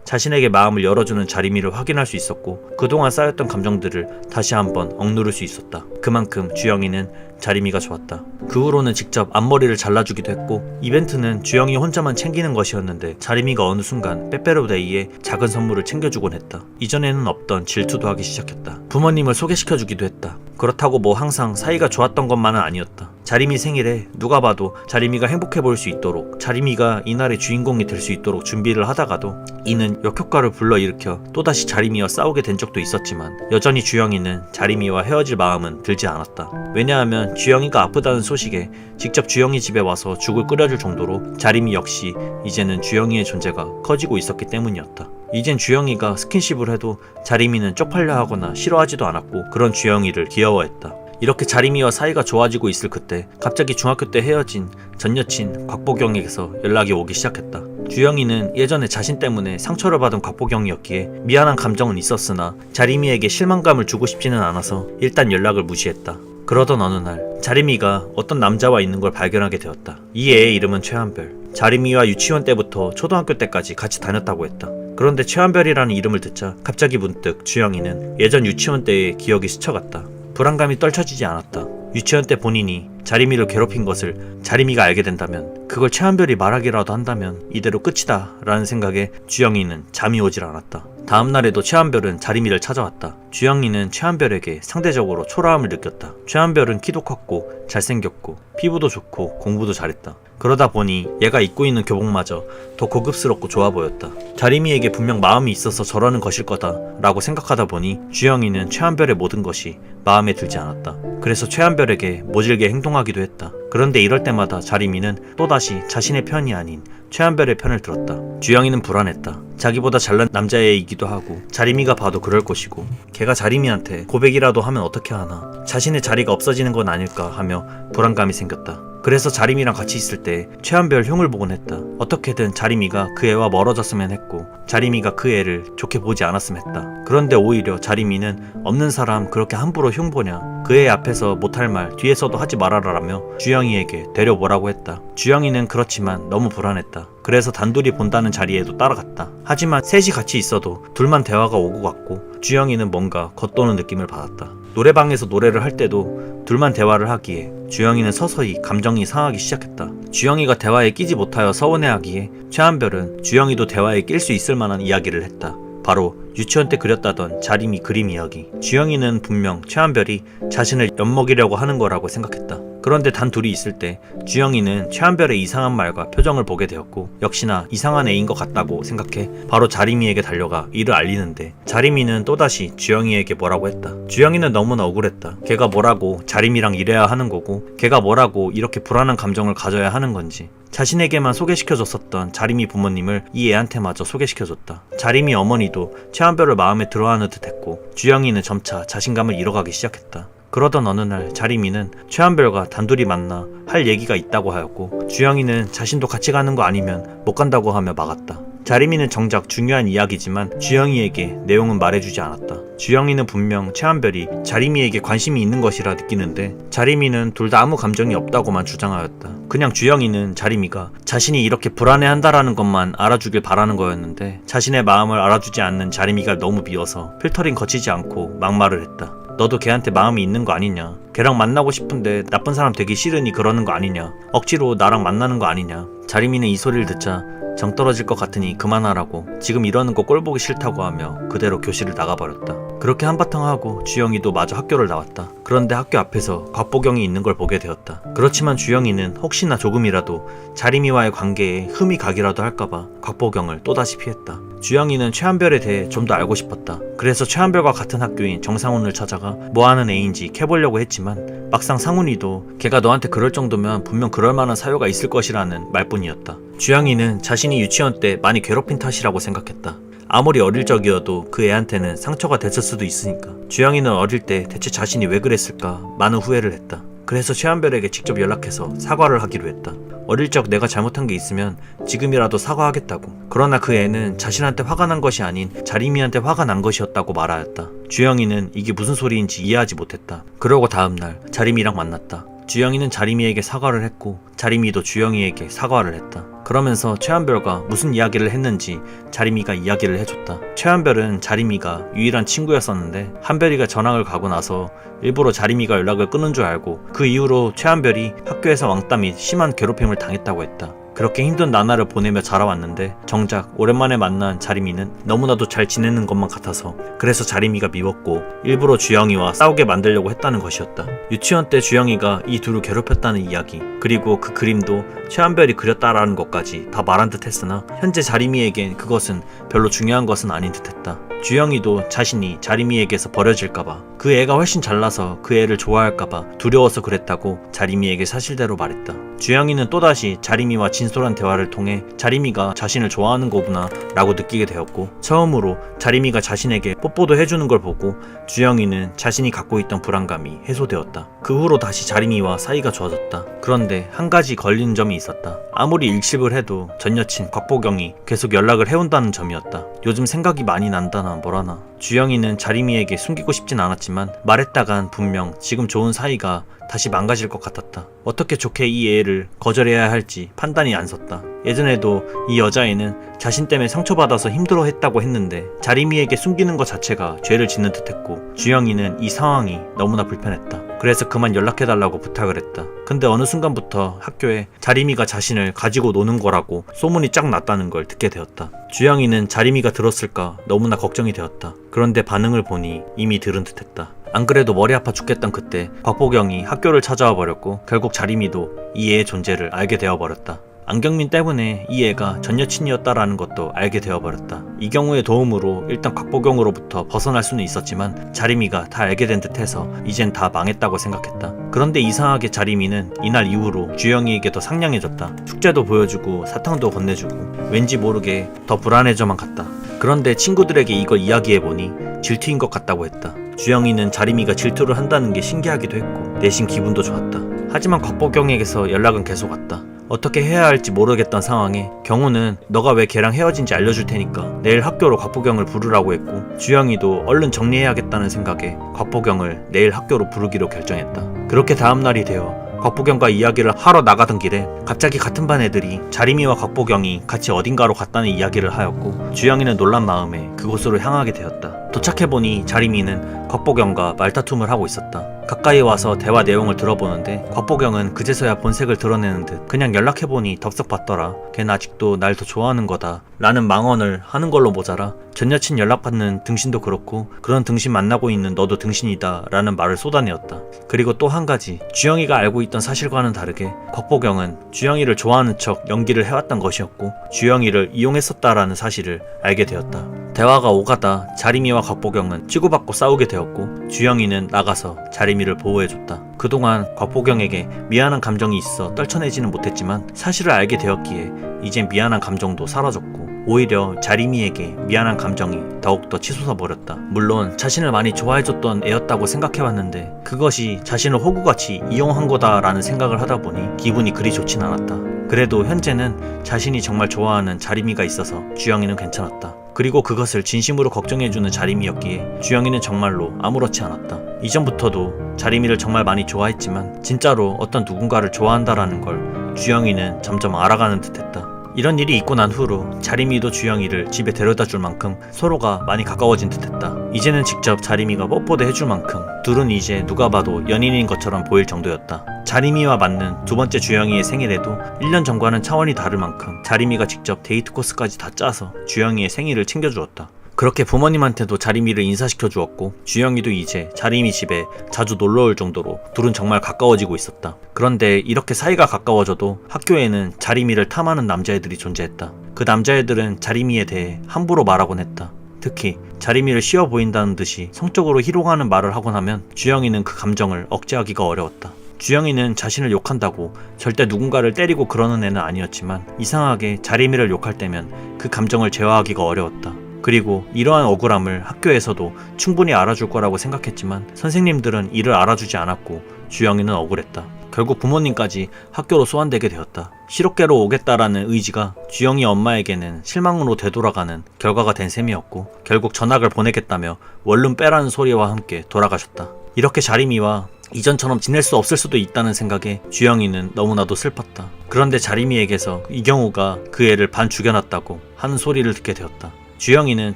자신에게 마음을 열어주는 자림이를 확인할 수 있었고 그동안 쌓였던 감정들을 다시 한번 억누를 수 있었다. 그만큼 주영이는 자림이가 좋았다. 그 후로는 직접 앞머리를 잘라주기도 했고 이벤트는 주영이 혼자만 챙기는 것이었는데 자림이가 어느 순간 빼빼로데이에 작은 선물을 챙겨주곤 했다. 이전에는 없던 질투도 하기 시작했다. 부모님을 소개시켜주기도 했다. 그렇다고 뭐 항상 사이가 좋았던 것만은 아니었다. 자림이 생일에 누가 봐도 자림이가 행복해 보일 수 있도록 자림이가 이날의 주인공이 될 수 있도록 준비를 하다가도 이는 역효과를 불러일으켜 또다시 자림이와 싸우게 된 적도 있었지만 여전히 주영이는 자림이와 헤어질 마음은 들지 않았다. 왜냐하면 주영이가 아프다는 소식에 직접 주영이 집에 와서 죽을 끓여줄 정도로 자림이 역시 이제는 주영이의 존재가 커지고 있었기 때문이었다. 이젠 주영이가 스킨십을 해도 자림이는 쪽팔려 하거나 싫어하지도 않았고 그런 주영이를 귀여워했다. 이렇게 자림이와 사이가 좋아지고 있을 그때 갑자기 중학교 때 헤어진 전 여친 곽보경에게서 연락이 오기 시작했다. 주영이는 예전에 자신 때문에 상처를 받은 곽보경이었기에 미안한 감정은 있었으나 자림이에게 실망감을 주고 싶지는 않아서 일단 연락을 무시했다. 그러던 어느 날 자림이가 어떤 남자와 있는 걸 발견하게 되었다. 이 애의 이름은 최한별. 자림이와 유치원 때부터 초등학교 때까지 같이 다녔다고 했다. 그런데 최한별이라는 이름을 듣자 갑자기 문득 주영이는 예전 유치원 때의 기억이 스쳐갔다. 불안감이 떨쳐지지 않았다. 유치원 때 본인이 자리미를 괴롭힌 것을 자리미가 알게 된다면, 그걸 최한별이 말하기라도 한다면 이대로 끝이다 라는 생각에 주영이는 잠이 오질 않았다. 다음날에도 최한별은 자리미를 찾아왔다. 주영이는 최한별에게 상대적으로 초라함을 느꼈다. 최한별은 키도 컸고 잘생겼고 피부도 좋고 공부도 잘했다. 그러다 보니 얘가 입고 있는 교복마저 더 고급스럽고 좋아 보였다. 자리미에게 분명 마음이 있어서 저러는 것일 거다 라고 생각하다 보니 주영이는 최한별의 모든 것이 마음에 들지 않았다. 그래서 최한별에게 모질게 행동하기도 했다. 그런데 이럴 때마다 자리미는 또다시 자신의 편이 아닌 최한별의 편을 들었다. 주영이는 불안했다. 자기보다 잘난 남자애이기도 하고 자리미가 봐도 그럴 것이고, 걔가 자리미한테 고백이라도 하면 어떻게 하나, 자신의 자리가 없어지는 건 아닐까 하며 불안감이 생겼다. 그래서 자리미랑 같이 있을 때 최한별 흉을 보곤 했다. 어떻게든 자리미가 그 애와 멀어졌으면 했고 자리미가 그 애를 좋게 보지 않았으면 했다. 그런데 오히려 자리미는 없는 사람 그렇게 함부로 흉 보냐, 그 애 앞에서 못할 말 뒤에서도 하지 말아라라며 주영이에게 데려오라고 했다. 주영이는 그렇지만 너무 불안했다. 그래서 단둘이 본다는 자리에도 따라갔다. 하지만 셋이 같이 있어도 둘만 대화가 오고 갔고 주영이는 뭔가 겉도는 느낌을 받았다. 노래방에서 노래를 할 때도 둘만 대화를 하기에 주영이는 서서히 감정이 상하기 시작했다. 주영이가 대화에 끼지 못하여 서운해하기에 최한별은 주영이도 대화에 낄 수 있을 만한 이야기를 했다. 바로 유치원 때 그렸다던 자리미 그림 이야기. 주영이는 분명 최한별이 자신을 엿먹이려고 하는 거라고 생각했다. 그런데 단 둘이 있을 때 주영이는 최한별의 이상한 말과 표정을 보게 되었고, 역시나 이상한 애인 것 같다고 생각해 바로 자리미에게 달려가 이를 알리는데, 자리미는 또다시 주영이에게 뭐라고 했다. 주영이는 너무나 억울했다. 걔가 뭐라고 자리미랑 이래야 하는 거고, 걔가 뭐라고 이렇게 불안한 감정을 가져야 하는 건지. 자신에게만 소개시켜줬었던 자리미 부모님을 이 애한테마저 소개시켜줬다. 자리미 어머니도 최한별을 마음에 들어하는 듯 했고, 주영이는 점차 자신감을 잃어가기 시작했다. 그러던 어느 날 자리미는 최한별과 단둘이 만나 할 얘기가 있다고 하였고, 주영이는 자신도 같이 가는 거 아니면 못 간다고 하며 막았다. 자리미는 정작 중요한 이야기지만 주영이에게 내용은 말해주지 않았다. 주영이는 분명 최한별이 자리미에게 관심이 있는 것이라 느끼는데, 자리미는 둘 다 아무 감정이 없다고만 주장하였다. 그냥 주영이는 자리미가 자신이 이렇게 불안해한다라는 것만 알아주길 바라는 거였는데, 자신의 마음을 알아주지 않는 자리미가 너무 미워서 필터링 거치지 않고 막말을 했다. 너도 걔한테 마음이 있는 거 아니냐, 걔랑 만나고 싶은데 나쁜 사람 되기 싫으니 그러는 거 아니냐, 억지로 나랑 만나는 거 아니냐. 자리미는 이 소리를 듣자 정 떨어질 것 같으니 그만하라고, 지금 이러는 거 꼴보기 싫다고 하며 그대로 교실을 나가버렸다. 그렇게 한바탕 하고 주영이도 마저 학교를 나왔다. 그런데 학교 앞에서 곽보경이 있는 걸 보게 되었다. 그렇지만 주영이는 혹시나 조금이라도 자리미와의 관계에 흠이 가기라도 할까봐 곽보경을 또다시 피했다. 주영이는 최한별에 대해 좀 더 알고 싶었다. 그래서 최한별과 같은 학교인 정상훈을 찾아가 뭐하는 애인지 캐보려고 했지만, 막상 상훈이도 걔가 너한테 그럴 정도면 분명 그럴 만한 사유가 있을 것이라는 말뿐이었다. 주영이는 자신이 유치원 때 많이 괴롭힌 탓이라고 생각했다. 아무리 어릴 적이어도 그 애한테는 상처가 됐을 수도 있으니까. 주영이는 어릴 때 대체 자신이 왜 그랬을까 많은 후회를 했다. 그래서 최한별에게 직접 연락해서 사과를 하기로 했다. 어릴 적 내가 잘못한 게 있으면 지금이라도 사과하겠다고. 그러나 그 애는 자신한테 화가 난 것이 아닌 자리미한테 화가 난 것이었다고 말하였다. 주영이는 이게 무슨 소리인지 이해하지 못했다. 그러고 다음날 자리미랑 만났다. 주영이는 자리미에게 사과를 했고 자리미도 주영이에게 사과를 했다. 그러면서 최한별과 무슨 이야기를 했는지 자리미가 이야기를 해줬다. 최한별은 자리미가 유일한 친구였었는데, 한별이가 전학을 가고 나서 일부러 자리미가 연락을 끊은 줄 알고 그 이후로 최한별이 학교에서 왕따 및 심한 괴롭힘을 당했다고 했다. 그렇게 힘든 나날을 보내며 자라왔는데, 정작 오랜만에 만난 자리미는 너무나도 잘 지내는 것만 같아서 그래서 자리미가 미웠고 일부러 주영이와 싸우게 만들려고 했다는 것이었다. 유치원 때 주영이가 이 둘을 괴롭혔다는 이야기, 그리고 그 그림도 최한별이 그렸다라는 것까지 다 말한 듯 했으나, 현재 자리미에겐 그것은 별로 중요한 것은 아닌 듯 했다. 주영이도 자신이 자리미에게서 버려질까봐, 그 애가 훨씬 잘나서 그 애를 좋아할까봐 두려워서 그랬다고 자리미에게 사실대로 말했다. 주영이는 또다시 자리미와 진솔한 대화를 통해 자리미가 자신을 좋아하는 거구나 라고 느끼게 되었고, 처음으로 자리미가 자신에게 뽀뽀도 해주는 걸 보고 주영이는 자신이 갖고 있던 불안감이 해소되었다. 그 후로 다시 자리미와 사이가 좋아졌다. 그런데 한 가지 걸리는 점이 있었다. 아무리 일십을 해도 전 여친 곽보경이 계속 연락을 해온다는 점이었다. 요즘 생각이 많이 난다나 뭐라나. 주영이는 자림이에게 숨기고 싶진 않았지만 말했다간 분명 지금 좋은 사이가 다시 망가질 것 같았다. 어떻게 좋게 이 애를 거절해야 할지 판단이 안 섰다. 예전에도 이 여자애는 자신 때문에 상처받아서 힘들어했다고 했는데 자림이에게 숨기는 것 자체가 죄를 짓는 듯했고 주영이는 이 상황이 너무나 불편했다. 그래서 그만 연락해달라고 부탁을 했다. 근데 어느 순간부터 학교에 자림이가 자신을 가지고 노는 거라고 소문이 쫙 났다는 걸 듣게 되었다. 주영이는 자림이가 들었을까 너무나 걱정이 되었다. 그런데 반응을 보니 이미 들은 듯했다. 안 그래도 머리 아파 죽겠던 그때 곽보경이 학교를 찾아와 버렸고 결국 자림이도 이 애의 존재를 알게 되어버렸다. 안경민 때문에 이 애가 전 여친이었다라는 것도 알게 되어버렸다. 이 경우의 도움으로 일단 곽보경으로부터 벗어날 수는 있었지만 자림이가 다 알게 된 듯해서 이젠 다 망했다고 생각했다. 그런데 이상하게 자림이는 이날 이후로 주영이에게 더 상냥해졌다. 숙제도 보여주고 사탕도 건네주고 왠지 모르게 더 불안해져만 갔다. 그런데 친구들에게 이걸 이야기해보니 질투인 것 같다고 했다. 주영이는 자림이가 질투를 한다는 게 신기하기도 했고 내심 기분도 좋았다. 하지만 곽보경에게서 연락은 계속 왔다. 어떻게 해야 할지 모르겠던 상황에 경우는 너가 왜 걔랑 헤어진지 알려줄 테니까 내일 학교로 곽보경을 부르라고 했고 주영이도 얼른 정리해야겠다는 생각에 곽보경을 내일 학교로 부르기로 결정했다. 그렇게 다음날이 되어 곽보경과 이야기를 하러 나가던 길에 갑자기 같은 반 애들이 자림이와 곽보경이 같이 어딘가로 갔다는 이야기를 하였고 주영이는 놀란 마음에 그곳으로 향하게 되었다. 도착해보니 자림이는 곽보경과 말다툼을 하고 있었다. 가까이 와서 대화 내용을 들어보는데 곽보경은 그제서야 본색을 드러내는 듯 그냥 연락해보니 덥석 받더라. 걘 아직도 날 더 좋아하는 거다 라는 망언을 하는 걸로 모자라 전 여친 연락받는 등신도 그렇고 그런 등신 만나고 있는 너도 등신이다 라는 말을 쏟아내었다. 그리고 또 한 가지 주영이가 알고 있던 사실과는 다르게 곽보경은 주영이를 좋아하는 척 연기를 해왔던 것이었고 주영이를 이용했었다라는 사실을 알게 되었다. 대화가 오가다 자림이와 곽보경은 치고받고 싸우게 되었고 주영이는 나가서 자림이를 보호해줬다. 그동안 곽보경에게 미안한 감정이 있어 떨쳐내지는 못했지만 사실을 알게 되었기에 이젠 미안한 감정도 사라졌고 오히려 자림이에게 미안한 감정이 더욱더 치솟아버렸다. 물론 자신을 많이 좋아해줬던 애였다고 생각해왔는데 그것이 자신을 호구같이 이용한 거다라는 생각을 하다 보니 기분이 그리 좋진 않았다. 그래도 현재는 자신이 정말 좋아하는 자림이가 있어서 주영이는 괜찮았다. 그리고 그것을 진심으로 걱정해주는 자림이었기에 주영이는 정말로 아무렇지 않았다. 이전부터도 자림이를 정말 많이 좋아했지만 진짜로 어떤 누군가를 좋아한다라는 걸 주영이는 점점 알아가는 듯했다. 이런 일이 있고 난 후로 자림이도 주영이를 집에 데려다 줄 만큼 서로가 많이 가까워진 듯했다. 이제는 직접 자림이가 뽀뽀도 해줄 만큼 둘은 이제 누가 봐도 연인인 것처럼 보일 정도였다. 자림이와 맞는 두 번째 주영이의 생일에도 1년 전과는 차원이 다를 만큼 자림이가 직접 데이트 코스까지 다 짜서 주영이의 생일을 챙겨주었다. 그렇게 부모님한테도 자림이를 인사시켜 주었고 주영이도 이제 자림이 집에 자주 놀러올 정도로 둘은 정말 가까워지고 있었다. 그런데 이렇게 사이가 가까워져도 학교에는 자림이를 탐하는 남자애들이 존재했다. 그 남자애들은 자림이에 대해 함부로 말하곤 했다. 특히 자림이를 쉬워 보인다는 듯이 성적으로 희롱하는 말을 하곤 하면 주영이는 그 감정을 억제하기가 어려웠다. 주영이는 자신을 욕한다고 절대 누군가를 때리고 그러는 애는 아니었지만 이상하게 자림이를 욕할 때면 그 감정을 제어하기가 어려웠다. 그리고 이러한 억울함을 학교에서도 충분히 알아줄 거라고 생각했지만 선생님들은 이를 알아주지 않았고 주영이는 억울했다. 결국 부모님까지 학교로 소환되게 되었다. 실업계로 오겠다라는 의지가 주영이 엄마에게는 실망으로 되돌아가는 결과가 된 셈이었고 결국 전학을 보내겠다며 원룸 빼라는 소리와 함께 돌아가셨다. 이렇게 자림이와 이전처럼 지낼 수 없을 수도 있다는 생각에 주영이는 너무나도 슬펐다. 그런데 자림이에게서 이경우가 그 애를 반 죽여놨다고 하는 소리를 듣게 되었다. 주영이는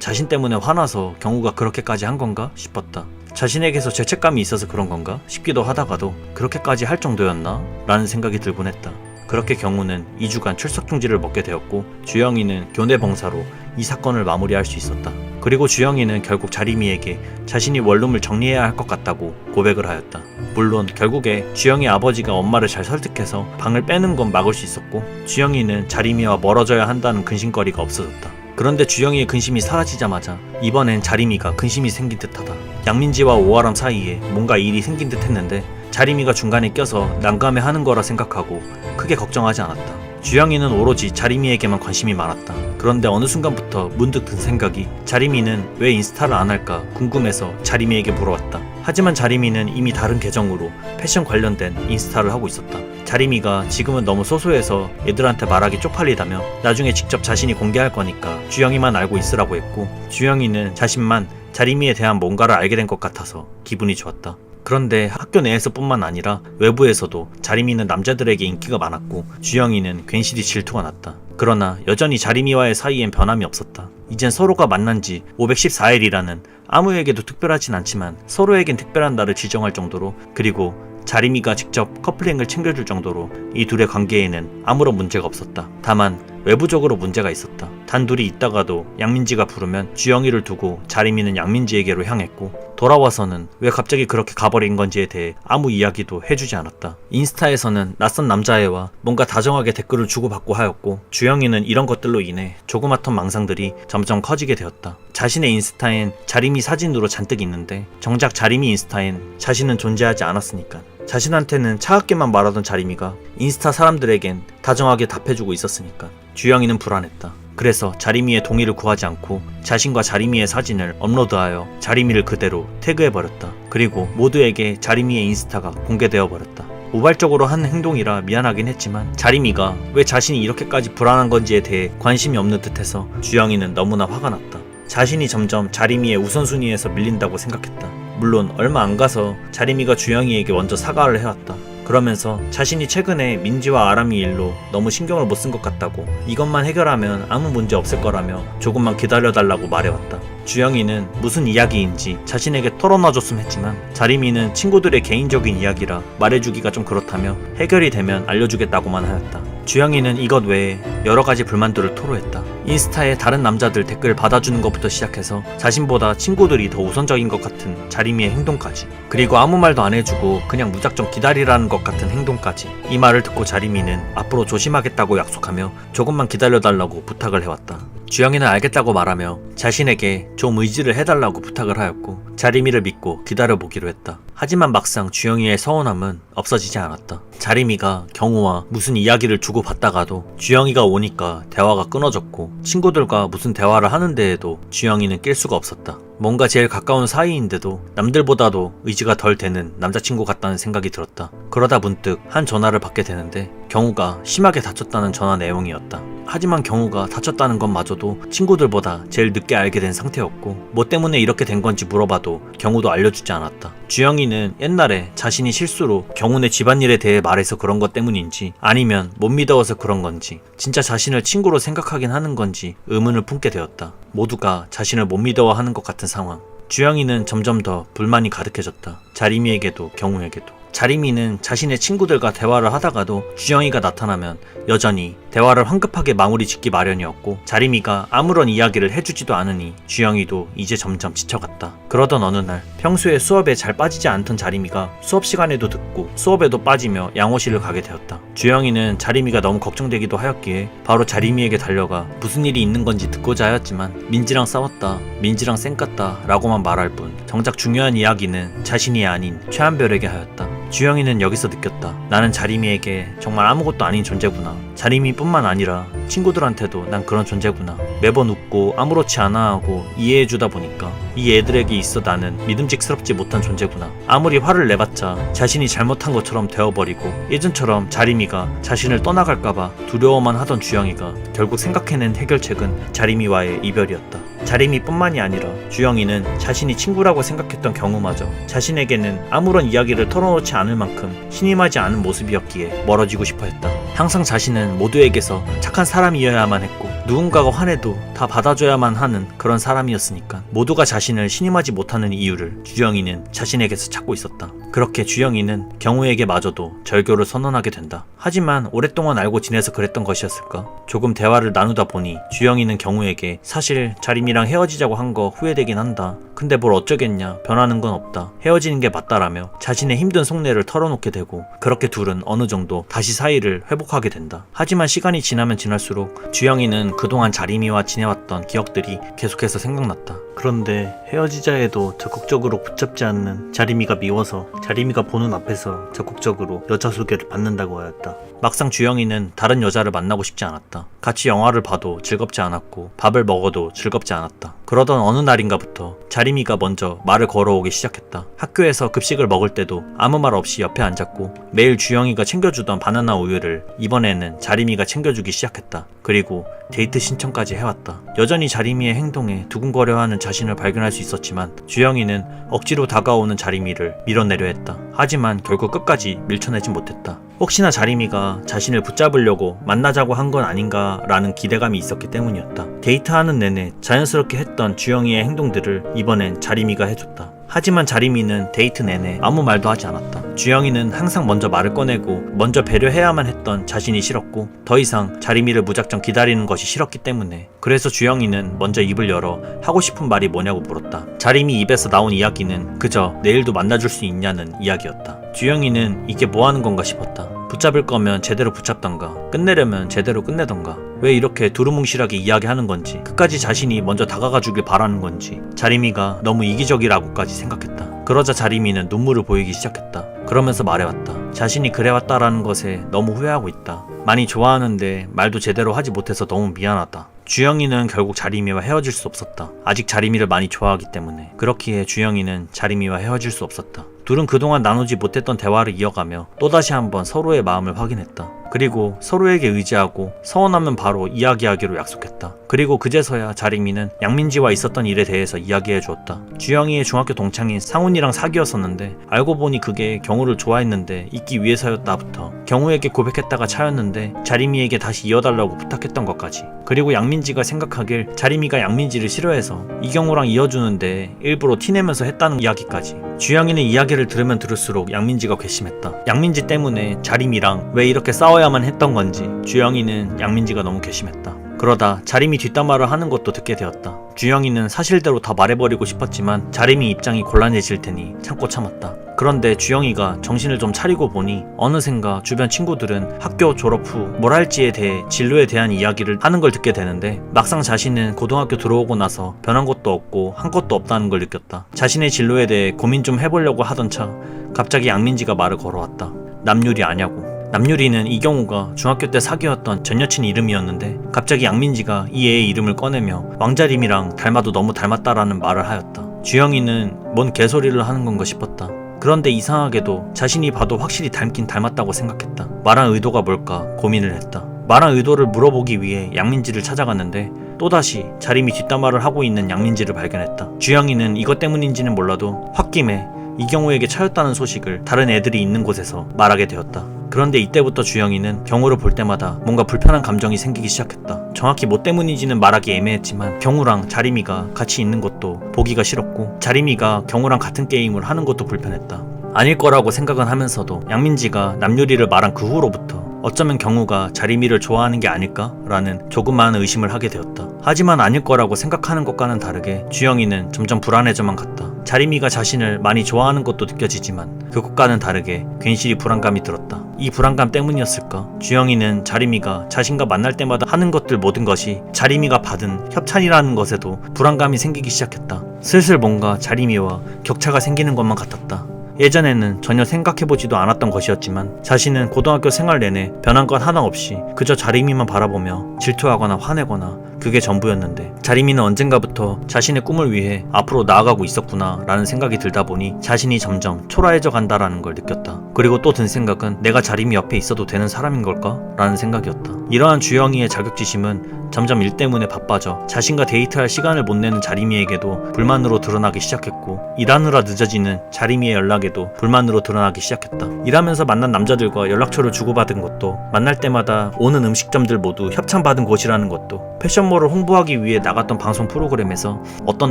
자신 때문에 화나서 경우가 그렇게까지 한 건가 싶었다. 자신에게서 죄책감이 있어서 그런 건가 싶기도 하다가도 그렇게까지 할 정도였나? 라는 생각이 들곤 했다. 그렇게 경우는 2주간 출석 중지를 먹게 되었고 주영이는 교내 봉사로 이 사건을 마무리할 수 있었다. 그리고 주영이는 결국 자림이에게 자신이 원룸을 정리해야 할 것 같다고 고백을 하였다. 물론 결국에 주영이 아버지가 엄마를 잘 설득해서 방을 빼는 건 막을 수 있었고 주영이는 자림이와 멀어져야 한다는 근심거리가 없어졌다. 그런데 주영이의 근심이 사라지자마자 이번엔 자림이가 근심이 생긴 듯하다. 양민지와 오아람 사이에 뭔가 일이 생긴 듯 했는데 자림이가 중간에 껴서 난감해하는 거라 생각하고 크게 걱정하지 않았다. 주영이는 오로지 자리미에게만 관심이 많았다. 그런데 어느 순간부터 문득 든 생각이 자리미는 왜 인스타를 안 할까 궁금해서 자리미에게 물어왔다. 하지만 자리미는 이미 다른 계정으로 패션 관련된 인스타를 하고 있었다. 자리미가 지금은 너무 소소해서 애들한테 말하기 쪽팔리다며 나중에 직접 자신이 공개할 거니까 주영이만 알고 있으라고 했고, 주영이는 자신만 자리미에 대한 뭔가를 알게 된 것 같아서 기분이 좋았다. 그런데 학교 내에서뿐만 아니라 외부에서도 자리미는 남자들에게 인기가 많았고 주영이는 괜시리 질투가 났다. 그러나 여전히 자리미와의 사이엔 변함이 없었다. 이젠 서로가 만난 지 514일이라는 아무에게도 특별하진 않지만 서로에겐 특별한 날을 지정할 정도로, 그리고 자리미가 직접 커플링을 챙겨줄 정도로 이 둘의 관계에는 아무런 문제가 없었다. 다만 외부적으로 문제가 있었다. 단둘이 있다가도 양민지가 부르면 주영이를 두고 자리미는 양민지에게로 향했고, 돌아와서는 왜 갑자기 그렇게 가버린 건지에 대해 아무 이야기도 해주지 않았다. 인스타에서는 낯선 남자애와 뭔가 다정하게 댓글을 주고받고 하였고, 주영이는 이런 것들로 인해 조그맣던 망상들이 점점 커지게 되었다. 자신의 인스타엔 자리미 사진으로 잔뜩 있는데 정작 자리미 인스타엔 자신은 존재하지 않았으니까. 자신한테는 차갑게만 말하던 자리미가 인스타 사람들에겐 다정하게 답해주고 있었으니까 주영이는 불안했다. 그래서 자리미의 동의를 구하지 않고 자신과 자리미의 사진을 업로드하여 자리미를 그대로 태그해버렸다. 그리고 모두에게 자리미의 인스타가 공개되어 버렸다. 우발적으로 한 행동이라 미안하긴 했지만 자리미가 왜 자신이 이렇게까지 불안한 건지에 대해 관심이 없는 듯해서 주영이는 너무나 화가 났다. 자신이 점점 자리미의 우선순위에서 밀린다고 생각했다. 물론 얼마 안 가서 자리미가 주영이에게 먼저 사과를 해왔다. 그러면서 자신이 최근에 민지와 아람이 일로 너무 신경을 못 쓴 것 같다고, 이것만 해결하면 아무 문제 없을 거라며 조금만 기다려달라고 말해왔다. 주영이는 무슨 이야기인지 자신에게 털어놔줬으면 했지만 자리미는 친구들의 개인적인 이야기라 말해주기가 좀 그렇다며 해결이 되면 알려주겠다고만 하였다. 주영이는 이것 외에 여러가지 불만들을 토로했다. 인스타에 다른 남자들 댓글 받아주는 것부터 시작해서 자신보다 친구들이 더 우선적인 것 같은 자리미의 행동까지, 그리고 아무 말도 안 해주고 그냥 무작정 기다리라는 것 같은 행동까지. 이 말을 듣고 자리미는 앞으로 조심하겠다고 약속하며 조금만 기다려달라고 부탁을 해왔다. 주영이는 알겠다고 말하며 자신에게 좀 의지를 해달라고 부탁을 하였고 자리미를 믿고 기다려보기로 했다. 하지만 막상 주영이의 서운함은 없어지지 않았다. 자리미가 경우와 무슨 이야기를 주고받다가도 주영이가 오니까 대화가 끊어졌고, 친구들과 무슨 대화를 하는데에도 주영이는 낄 수가 없었다. 뭔가 제일 가까운 사이인데도 남들보다도 의지가 덜 되는 남자친구 같다는 생각이 들었다. 그러다 문득 한 전화를 받게 되는데 경우가 심하게 다쳤다는 전화 내용이었다. 하지만 경우가 다쳤다는 것마저도 친구들보다 제일 늦게 알게 된 상태였고, 뭐 때문에 이렇게 된 건지 물어봐도 경우도 알려주지 않았다. 주영이는 옛날에 자신이 실수로 경우네 집안일에 대해 말해서 그런 것 때문인지 아니면 못 믿어서 그런 건지 진짜 자신을 친구로 생각하긴 하는 건지 의문을 품게 되었다. 모두가 자신을 못 믿어하는 것 같은 상황. 주영이는 점점 더 불만이 가득해졌다. 자리미에게도 경우에게도. 자리미는 자신의 친구들과 대화를 하다가도 주영이가 나타나면 여전히 대화를 황급하게 마무리 짓기 마련이었고, 자리미가 아무런 이야기를 해주지도 않으니 주영이도 이제 점점 지쳐갔다. 그러던 어느 날 평소에 수업에 잘 빠지지 않던 자리미가 수업 시간에도 듣고 수업에도 빠지며 양호실을 가게 되었다. 주영이는 자리미가 너무 걱정되기도 하였기에 바로 자리미에게 달려가 무슨 일이 있는 건지 듣고자 하였지만 민지랑 싸웠다, 민지랑 쌩깠다 라고만 말할 뿐 정작 중요한 이야기는 자신이 아닌 최한별에게 하였다. 주영이는 여기서 느꼈다. 나는 자리미에게 정말 아무것도 아닌 존재구나. 자리미뿐만 아니라 친구들한테도 난 그런 존재구나. 매번 웃고 아무렇지 않아 하고 이해해주다 보니까 이 애들에게 있어 나는 믿음직스럽지 못한 존재구나. 아무리 화를 내봤자 자신이 잘못한 것처럼 되어버리고, 예전처럼 자리미가 자신을 떠나갈까봐 두려워만 하던 주영이가 결국 생각해낸 해결책은 자리미와의 이별이었다. 자리미뿐만이 아니라 주영이는 자신이 친구라고 생각했던 경우마저 자신에게는 아무런 이야기를 털어놓지 않을 만큼 신임하지 않은 모습이었기에 멀어지고 싶어 했다. 항상 자신은 모두에게서 착한 사람이어야만 했고 누군가가 화내도 다 받아줘야만 하는 그런 사람이었으니까 모두가 자신을 신임하지 못하는 이유를 주영이는 자신에게서 찾고 있었다. 그렇게 주영이는 경우에게 마저도 절교를 선언하게 된다. 하지만 오랫동안 알고 지내서 그랬던 것이었을까? 조금 대화를 나누다 보니 주영이는 경우에게 사실 자림이랑 헤어지자고 한 거 후회되긴 한다. 근데 뭘 어쩌겠냐, 변하는 건 없다, 헤어지는 게 맞다라며 자신의 힘든 속내를 털어놓게 되고, 그렇게 둘은 어느 정도 다시 사이를 회복하게 된다. 하지만 시간이 지나면 지날수록 주영이는 그동안 자림이와 지내왔던 기억들이 계속해서 생각났다. 그런데 헤어지자 해도 적극적으로 붙잡지 않는 자림이가 미워서 자림이가 보는 앞에서 적극적으로 여자 소개를 받는다고 하였다. 막상 주영이는 다른 여자를 만나고 싶지 않았다. 같이 영화를 봐도 즐겁지 않았고 밥을 먹어도 즐겁지 않았다. 그러던 어느 날인가부터 자림이가 먼저 말을 걸어오기 시작했다. 학교에서 급식을 먹을 때도 아무 말 없이 옆에 앉았고 매일 주영이가 챙겨주던 바나나 우유를 이번에는 자림이가 챙겨주기 시작했다. 그리고 데이트 신청까지 해왔다. 여전히 자림이의 행동에 두근거려하는 자신을 발견할 수 있었지만 주영이는 억지로 다가오는 자림이를 밀어내려 했다. 하지만 결국 끝까지 밀쳐내지 못했다. 혹시나 자림이가 자신을 붙잡으려고 만나자고 한 건 아닌가라는 기대감이 있었기 때문이었다. 데이트하는 내내 자연스럽게 했던 주영이의 행동들을 이번엔 자림이가 해줬다. 하지만 자림이는 데이트 내내 아무 말도 하지 않았다. 주영이는 항상 먼저 말을 꺼내고 먼저 배려해야만 했던 자신이 싫었고 더 이상 자림이를 무작정 기다리는 것이 싫었기 때문에 그래서 주영이는 먼저 입을 열어 하고 싶은 말이 뭐냐고 물었다. 자림이 입에서 나온 이야기는 그저 내일도 만나줄 수 있냐는 이야기였다. 주영이는 이게 뭐 하는 건가 싶었다. 붙잡을 거면 제대로 붙잡던가 끝내려면 제대로 끝내던가 왜 이렇게 두루뭉실하게 이야기하는 건지 끝까지 자신이 먼저 다가가 주길 바라는 건지 자림이가 너무 이기적이라고까지 생각했다. 그러자 자림이는 눈물을 보이기 시작했다. 그러면서 말해왔다. 자신이 그래왔다라는 것에 너무 후회하고 있다. 많이 좋아하는데 말도 제대로 하지 못해서 너무 미안하다. 주영이는 결국 자림이와 헤어질 수 없었다. 아직 자림이를 많이 좋아하기 때문에. 그렇기에 주영이는 자림이와 헤어질 수 없었다. 둘은 그동안 나누지 못했던 대화를 이어가며 또다시 한번 서로의 마음을 확인했다. 그리고 서로에게 의지하고 서운하면 바로 이야기하기로 약속했다. 그리고 그제서야 자림이는 양민지와 있었던 일에 대해서 이야기해 주었다. 주영이의 중학교 동창인 상훈이랑 사귀었었는데 알고 보니 그게 경우를 좋아했는데 있기 위해서였다부터 경우에게 고백했다가 차였는데 자림이에게 다시 이어달라고 부탁했던 것까지. 그리고 양민지가 생각하길 자림이가 양민지를 싫어해서 이경우랑 이어주는데 일부러 티내면서 했다는 이야기까지. 주영이는 이야기를 들으면 들을수록 양민지가 괘씸했다. 양민지 때문에 자림이랑 왜 이렇게 싸워야만 했던 건지 주영이는 양민지가 너무 괘씸했다. 그러다 자림이 뒷담화를 하는 것도 듣게 되었다. 주영이는 사실대로 다 말해버리고 싶었지만 자림이 입장이 곤란해질 테니 참고 참았다. 그런데 주영이가 정신을 좀 차리고 보니 어느샌가 주변 친구들은 학교 졸업 후 뭘 할지에 대해 진로에 대한 이야기를 하는 걸 듣게 되는데 막상 자신은 고등학교 들어오고 나서 변한 것도 없고 한 것도 없다는 걸 느꼈다. 자신의 진로에 대해 고민 좀 해보려고 하던 차 갑자기 양민지가 말을 걸어왔다. 남유리 아냐고. 남유리는 이경우가 중학교 때 사귀었던 전 여친 이름이었는데 갑자기 양민지가 이 애의 이름을 꺼내며 왕자림이랑 닮아도 너무 닮았다라는 말을 하였다. 주영이는 뭔 개소리를 하는 건가 싶었다. 그런데 이상하게도 자신이 봐도 확실히 닮긴 닮았다고 생각했다. 말한 의도가 뭘까 고민을 했다. 말한 의도를 물어보기 위해 양민지를 찾아갔는데 또다시 자림이 뒷담화를 하고 있는 양민지를 발견했다. 주영이는 이것 때문인지는 몰라도 홧김에 이경우에게 차였다는 소식을 다른 애들이 있는 곳에서 말하게 되었다. 그런데 이때부터 주영이는 경우를 볼 때마다 뭔가 불편한 감정이 생기기 시작했다. 정확히 뭐 때문인지는 말하기 애매했지만 경우랑 자림이가 같이 있는 것도 보기가 싫었고 자림이가 경우랑 같은 게임을 하는 것도 불편했다. 아닐 거라고 생각은 하면서도 양민지가 남유리를 말한 그 후로부터 어쩌면 경우가 자림이를 좋아하는 게 아닐까라는 조그마한 의심을 하게 되었다. 하지만 아닐 거라고 생각하는 것과는 다르게 주영이는 점점 불안해져만 갔다. 자림이가 자신을 많이 좋아하는 것도 느껴지지만 그것과는 다르게 괜시리 불안감이 들었다. 이 불안감 때문이었을까? 주영이는 자림이가 자신과 만날 때마다 하는 것들 모든 것이 자림이가 받은 협찬이라는 것에도 불안감이 생기기 시작했다. 슬슬 뭔가 자림이와 격차가 생기는 것만 같았다. 예전에는 전혀 생각해보지도 않았던 것이었지만 자신은 고등학교 생활 내내 변한 건 하나 없이 그저 자림이만 바라보며 질투하거나 화내거나 그게 전부였는데 자림이는 언젠가부터 자신의 꿈을 위해 앞으로 나아가고 있었구나 라는 생각이 들다 보니 자신이 점점 초라해져 간다라는 걸 느꼈다. 그리고 또 든 생각은 내가 자림이 옆에 있어도 되는 사람인 걸까? 라는 생각이었다. 이러한 주영이의 자격지심은 점점 일 때문에 바빠져 자신과 데이트할 시간을 못 내는 자림이에게도 불만으로 드러나기 시작했고 일하느라 늦어지는 자림이의 연락에도 불만으로 드러나기 시작했다. 일하면서 만난 남자들과 연락처를 주고받은 것도 만날 때마다 오는 음식점들 모두 협찬받은 곳이라는 것도 패션몰을 홍보하기 위해 나갔던 방송 프로그램에서 어떤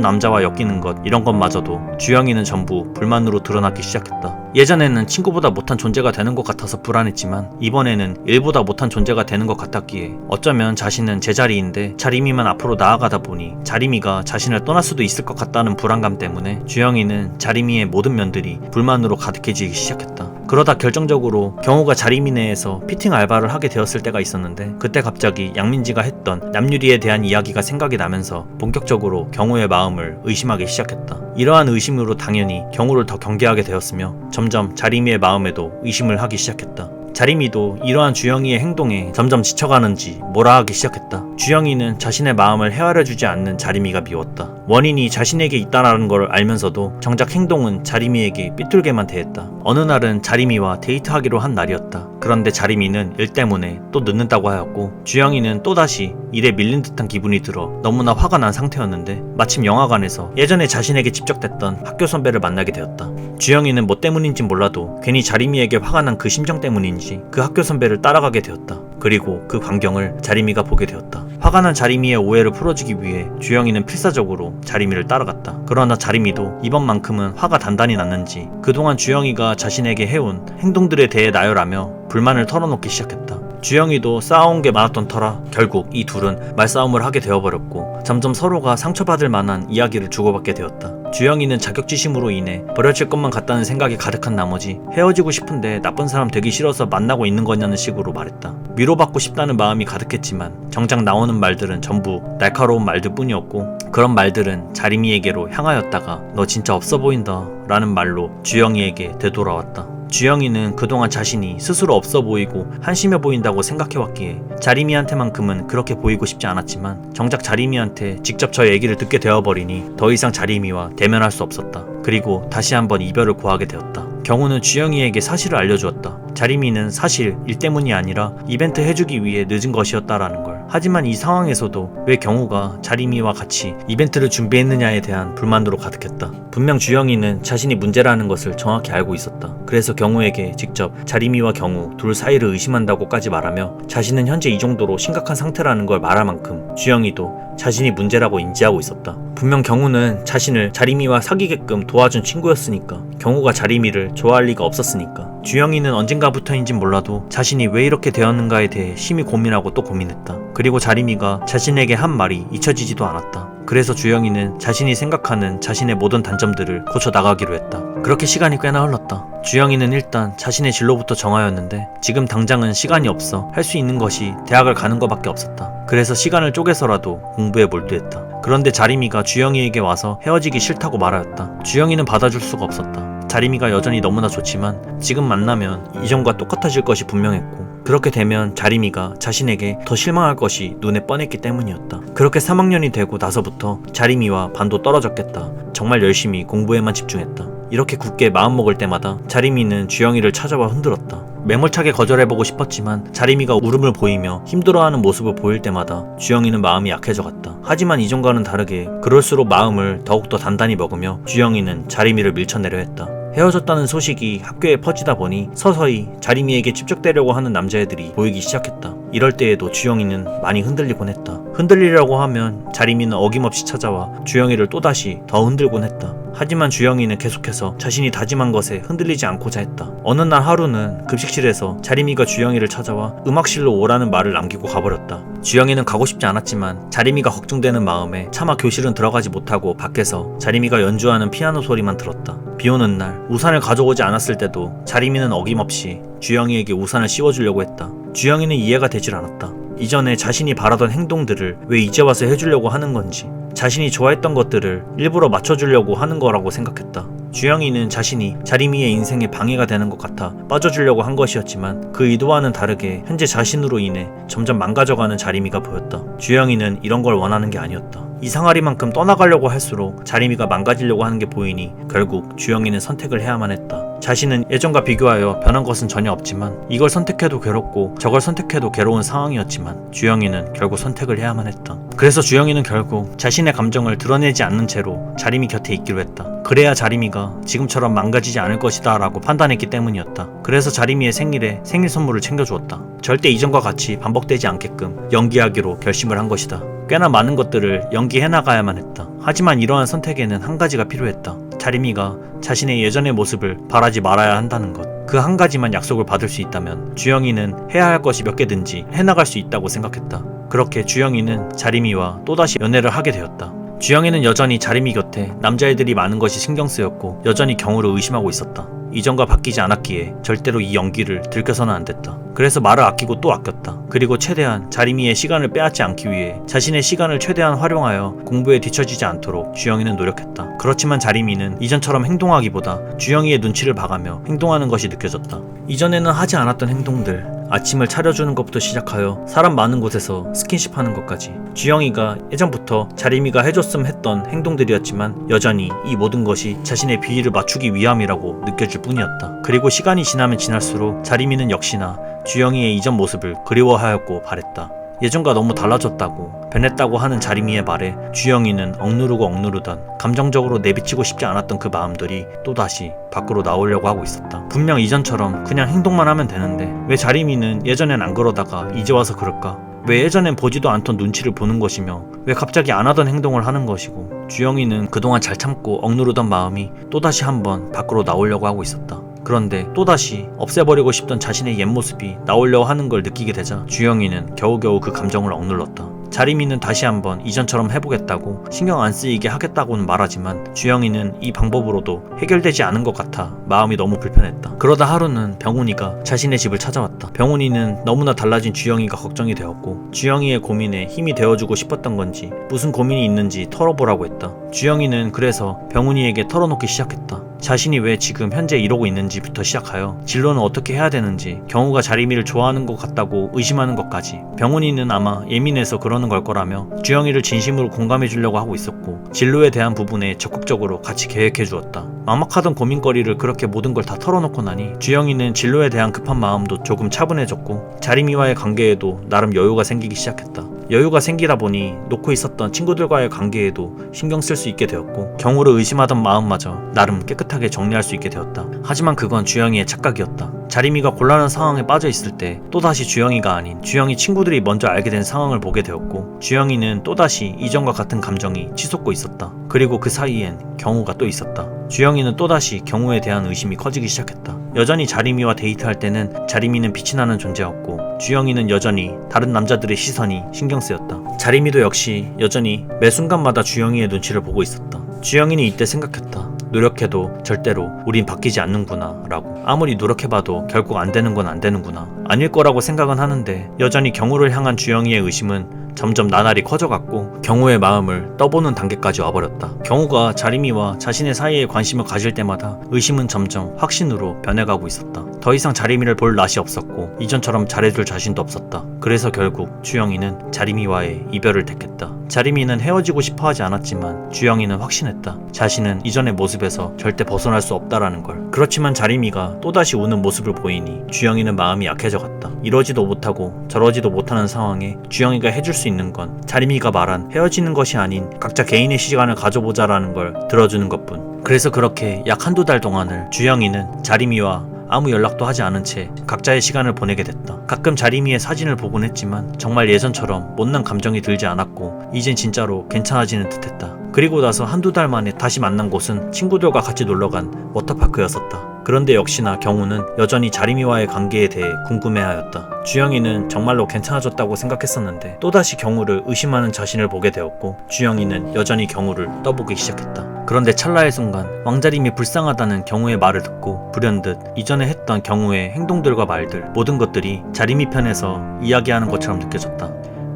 남자와 엮이는 것 이런 것마저도 주영이는 전부 불만으로 드러나기 시작했다. 예전에는 친구보다 못한 존재가 되는 것 같아서 불안했지만 이번에는 일보다 못한 존재가 되는 것 같았기에 어쩌면 자신은 제자리인데 자림이만 앞으로 나아가다 보니 자림이가 자신을 떠날 수도 있을 것 같다는 불안감 때문에 주영이는 자림이의 모든 면들이 불만으로 가득해지기 시작했다. 그러다 결정적으로 경우가 자림이 내에서 피팅 알바를 하게 되었을 때가 있었는데 그때 갑자기 양민지가 했던 남유리에 대한 이야기가 생각이 나면서 본격적으로 경우의 마음을 의심하기 시작했다. 이러한 의심으로 당연히 경우를 더 경계하게 되었으며 점점 자림이의 마음에도 의심을 하기 시작했다. 자림이도 이러한 주영이의 행동에 점점 지쳐가는지 뭐라 하기 시작했다. 주영이는 자신의 마음을 헤아려주지 않는 자림이가 미웠다. 원인이 자신에게 있다는 걸 알면서도 정작 행동은 자림이에게 삐뚤게만 대했다. 어느 날은 자림이와 데이트하기로 한 날이었다. 그런데 자림이는 일 때문에 또 늦는다고 하였고 주영이는 또다시 일에 밀린 듯한 기분이 들어 너무나 화가 난 상태였는데 마침 영화관에서 예전에 자신에게 집적됐던 학교 선배를 만나게 되었다. 주영이는 뭐 때문인진 몰라도 괜히 자림이에게 화가 난 그 심정 때문인지 그 학교 선배를 따라가게 되었다. 그리고 그 광경을 자림이가 보게 되었다. 화가 난 자림이의 오해를 풀어주기 위해 주영이는 필사적으로 자림이를 따라갔다. 그러나 자림이도 이번만큼은 화가 단단히 났는지 그동안 주영이가 자신에게 해온 행동들에 대해 나열하며 불만을 털어놓기 시작했다. 주영이도 쌓아온 게 많았던 터라 결국 이 둘은 말싸움을 하게 되어버렸고 점점 서로가 상처받을 만한 이야기를 주고받게 되었다. 주영이는 자격지심으로 인해 버려질 것만 같다는 생각이 가득한 나머지 헤어지고 싶은데 나쁜 사람 되기 싫어서 만나고 있는 거냐는 식으로 말했다. 위로받고 싶다는 마음이 가득했지만 정작 나오는 말들은 전부 날카로운 말들 뿐이었고 그런 말들은 자림이에게로 향하였다가 너 진짜 없어 보인다 라는 말로 주영이에게 되돌아왔다. 주영이는 그동안 자신이 스스로 없어 보이고 한심해 보인다고 생각해왔기에 자림이한테만큼은 그렇게 보이고 싶지 않았지만 정작 자림이한테 직접 저 얘기를 듣게 되어버리니 더 이상 자림이와 대면할 수 없었다. 그리고 다시 한번 이별을 고하게 되었다. 경우는 주영이에게 사실을 알려주었다. 자림이는 사실 일 때문이 아니라 이벤트 해주기 위해 늦은 것이었다라는 걸. 하지만 이 상황에서도 왜 경우가 자림이와 같이 이벤트를 준비했느냐에 대한 불만으로 가득했다. 분명 주영이는 자신이 문제라는 것을 정확히 알고 있었다. 그래서 경우에게 직접 자림이와 경우 둘 사이를 의심한다고까지 말하며 자신은 현재 이 정도로 심각한 상태라는 걸 말할 만큼 주영이도 자신이 문제라고 인지하고 있었다. 분명 경우는 자신을 자림이와 사귀게끔 도와준 친구였으니까 경우가 자림이를 좋아할 리가 없었으니까 주영이는 언젠가부터인진 몰라도 자신이 왜 이렇게 되었는가에 대해 심히 고민하고 또 고민했다. 그리고 자림이가 자신에게 한 말이 잊혀지지도 않았다. 그래서 주영이는 자신이 생각하는 자신의 모든 단점들을 고쳐나가기로 했다. 그렇게 시간이 꽤나 흘렀다. 주영이는 일단 자신의 진로부터 정하였는데 지금 당장은 시간이 없어 할 수 있는 것이 대학을 가는 것밖에 없었다. 그래서 시간을 쪼개서라도 공부에 몰두했다. 그런데 자림이가 주영이에게 와서 헤어지기 싫다고 말하였다. 주영이는 받아줄 수가 없었다. 자림이가 여전히 너무나 좋지만 지금 만나면 이전과 똑같아질 것이 분명했고 그렇게 되면 자림이가 자신에게 더 실망할 것이 눈에 뻔했기 때문이었다. 그렇게 3학년이 되고 나서부터 자림이와 반도 떨어졌겠다. 정말 열심히 공부에만 집중했다. 이렇게 굳게 마음먹을 때마다 자림이는 주영이를 찾아와 흔들었다. 매몰차게 거절해보고 싶었지만 자림이가 울음을 보이며 힘들어하는 모습을 보일 때마다 주영이는 마음이 약해져 갔다. 하지만 이전과는 다르게 그럴수록 마음을 더욱더 단단히 먹으며 주영이는 자림이를 밀쳐내려 했다. 헤어졌다는 소식이 학교에 퍼지다 보니 서서히 자림이에게 집적되려고 하는 남자애들이 보이기 시작했다. 이럴 때에도 주영이는 많이 흔들리곤 했다. 흔들리려고 하면 자림이는 어김없이 찾아와 주영이를 또다시 더 흔들곤 했다. 하지만 주영이는 계속해서 자신이 다짐한 것에 흔들리지 않고자 했다. 어느 날 하루는 급식실에서 자림이가 주영이를 찾아와 음악실로 오라는 말을 남기고 가버렸다. 주영이는 가고 싶지 않았지만 자림이가 걱정되는 마음에 차마 교실은 들어가지 못하고 밖에서 자림이가 연주하는 피아노 소리만 들었다. 비오는 날 우산을 가져오지 않았을 때도 자림이는 어김없이 주영이에게 우산을 씌워주려고 했다. 주영이는 이해가 되질 않았다. 이전에 자신이 바라던 행동들을 왜 이제 와서 해주려고 하는 건지, 자신이 좋아했던 것들을 일부러 맞춰주려고 하는 거라고 생각했다. 주영이는 자신이 자림이의 인생에 방해가 되는 것 같아 빠져주려고 한 것이었지만 그 의도와는 다르게 현재 자신으로 인해 점점 망가져가는 자림이가 보였다. 주영이는 이런 걸 원하는 게 아니었다. 이 상아리만큼 떠나가려고 할수록 자림이가 망가지려고 하는 게 보이니 결국 주영이는 선택을 해야만 했다. 자신은 예전과 비교하여 변한 것은 전혀 없지만 이걸 선택해도 괴롭고 저걸 선택해도 괴로운 상황이었지만 주영이는 결국 선택을 해야만 했다. 그래서 주영이는 결국 자신의 감정을 드러내지 않는 채로 자림이 곁에 있기로 했다. 그래야 자림이가 지금처럼 망가지지 않을 것이다 라고 판단했기 때문이었다. 그래서 자림이의 생일에 생일 선물을 챙겨주었다. 절대 이전과 같이 반복되지 않게끔 연기하기로 결심을 한 것이다. 꽤나 많은 것들을 연기해나가야만 했다. 하지만 이러한 선택에는 한 가지가 필요했다. 자림이가 자신의 예전의 모습을 바라지 말아야 한다는 것. 그 한 가지만 약속을 받을 수 있다면 주영이는 해야 할 것이 몇 개든지 해나갈 수 있다고 생각했다. 그렇게 주영이는 자림이와 또다시 연애를 하게 되었다. 주영이는 여전히 자림이 곁에 남자애들이 많은 것이 신경 쓰였고 여전히 경우를 의심하고 있었다. 이전과 바뀌지 않았기에 절대로 이 연기를 들켜서는 안 됐다. 그래서 말을 아끼고 또 아꼈다. 그리고 최대한 자리미의 시간을 빼앗지 않기 위해 자신의 시간을 최대한 활용하여 공부에 뒤처지지 않도록 주영이는 노력했다. 그렇지만 자리미는 이전처럼 행동하기보다 주영이의 눈치를 봐가며 행동하는 것이 느껴졌다. 이전에는 하지 않았던 행동들, 아침을 차려주는 것부터 시작하여 사람 많은 곳에서 스킨십 하는 것까지 주영이가 예전부터 자리미가 해줬음 했던 행동들이었지만 여전히 이 모든 것이 자신의 비위를 맞추기 위함이라고 느껴질 뿐이었다. 그리고 시간이 지나면 지날수록 자리미는 역시나 주영이의 이전 모습을 그리워하였고 바랬다. 예전과 너무 달라졌다고 변했다고 하는 자리미의 말에 주영이는 억누르던 감정적으로 내비치고 싶지 않았던 그 마음들이 또다시 밖으로 나오려고 하고 있었다. 분명 이전처럼 그냥 행동만 하면 되는데 왜 자리미는 예전엔 안 그러다가 이제 와서 그럴까? 왜 예전엔 보지도 않던 눈치를 보는 것이며 왜 갑자기 안 하던 행동을 하는 것이고 주영이는 그동안 잘 참고 억누르던 마음이 또다시 한번 밖으로 나오려고 하고 있었다. 그런데 또다시 없애버리고 싶던 자신의 옛 모습이 나오려 하는 걸 느끼게 되자 주영이는 겨우겨우 그 감정을 억눌렀다. 자리미는 다시 한번 이전처럼 해보겠다고 신경 안 쓰이게 하겠다고는 말하지만 주영이는 이 방법으로도 해결되지 않은 것 같아 마음이 너무 불편했다. 그러다 하루는 병훈이가 자신의 집을 찾아왔다. 병훈이는 너무나 달라진 주영이가 걱정이 되었고 주영이의 고민에 힘이 되어주고 싶었던 건지 무슨 고민이 있는지 털어보라고 했다. 주영이는 그래서 병훈이에게 털어놓기 시작했다. 자신이 왜 지금 현재 이러고 있는지부터 시작하여 진로는 어떻게 해야 되는지, 경우가 자리미를 좋아하는 것 같다고 의심하는 것까지. 병훈이는 아마 예민해서 그러는 걸 거라며 주영이를 진심으로 공감해 주려고 하고 있었고 진로에 대한 부분에 적극적으로 같이 계획해 주었다. 막막하던 고민거리를 그렇게 모든 걸 다 털어놓고 나니 주영이는 진로에 대한 급한 마음도 조금 차분해졌고 자리미와의 관계에도 나름 여유가 생기기 시작했다. 여유가 생기다 보니 놓고 있었던 친구들과의 관계에도 신경 쓸 수 있게 되었고 경우를 의심하던 마음마저 나름 깨끗하게 정리할 수 있게 되었다. 하지만 그건 주영이의 착각이었다. 자리미가 곤란한 상황에 빠져 있을 때 또다시 주영이가 아닌 주영이 친구들이 먼저 알게 된 상황을 보게 되었고 주영이는 또다시 이전과 같은 감정이 치솟고 있었다. 그리고 그 사이엔 경우가 또 있었다. 주영이는 또다시 경우에 대한 의심이 커지기 시작했다. 여전히 자리미와 데이트할 때는 자리미는 빛이 나는 존재였고 주영이는 여전히 다른 남자들의 시선이 신경 쓰였다. 자리미도 역시 여전히 매 순간마다 주영이의 눈치를 보고 있었다. 주영이는 이때 생각했다. 노력해도 절대로 우린 바뀌지 않는구나 라고. 아무리 노력해봐도 결국 안 되는 건 안 되는구나. 아닐 거라고 생각은 하는데 여전히 경우를 향한 주영이의 의심은 점점 나날이 커져갔고 경우의 마음을 떠보는 단계까지 와버렸다. 경우가 자리미와 자신의 사이에 관심을 가질 때마다 의심은 점점 확신으로 변해가고 있었다. 더 이상 자리미를 볼 낯이 없었고 이전처럼 잘해줄 자신도 없었다. 그래서 결국 주영이는 자리미와의 이별을 택했다. 자리미는 헤어지고 싶어 하지 않았지만 주영이는 확신했다. 자신은 이전의 모습에서 절대 벗어날 수 없다라는 걸. 그렇지만 자리미가 또다시 우는 모습을 보이니 주영이는 마음이 약해져갔다. 이러지도 못하고 저러지도 못하는 상황에 주영이가 해줄 수 있는 건 자리미가 말한 헤어지는 것이 아닌 각자 개인의 시간을 가져보자라는 걸 들어주는 것뿐. 그래서 그렇게 약 한두 달 동안을 주영이는 자리미와 아무 연락도 하지 않은 채 각자의 시간을 보내게 됐다. 가끔 자리미의 사진을 보곤 했지만 정말 예전처럼 못난 감정이 들지 않았고 이젠 진짜로 괜찮아지는 듯했다. 그리고 나서 한두 달 만에 다시 만난 곳은 친구들과 같이 놀러간 워터파크였었다. 그런데 역시나 경우는 여전히 자리미와의 관계에 대해 궁금해하였다. 주영이는 정말로 괜찮아졌다고 생각했었는데 또다시 경우를 의심하는 자신을 보게 되었고 주영이는 여전히 경우를 떠보기 시작했다. 그런데 찰나의 순간 왕자림이 불쌍하다는 경우의 말을 듣고 불현듯 이전에 했던 경우의 행동들과 말들 모든 것들이 자리미 편에서 이야기하는 것처럼 느껴졌다.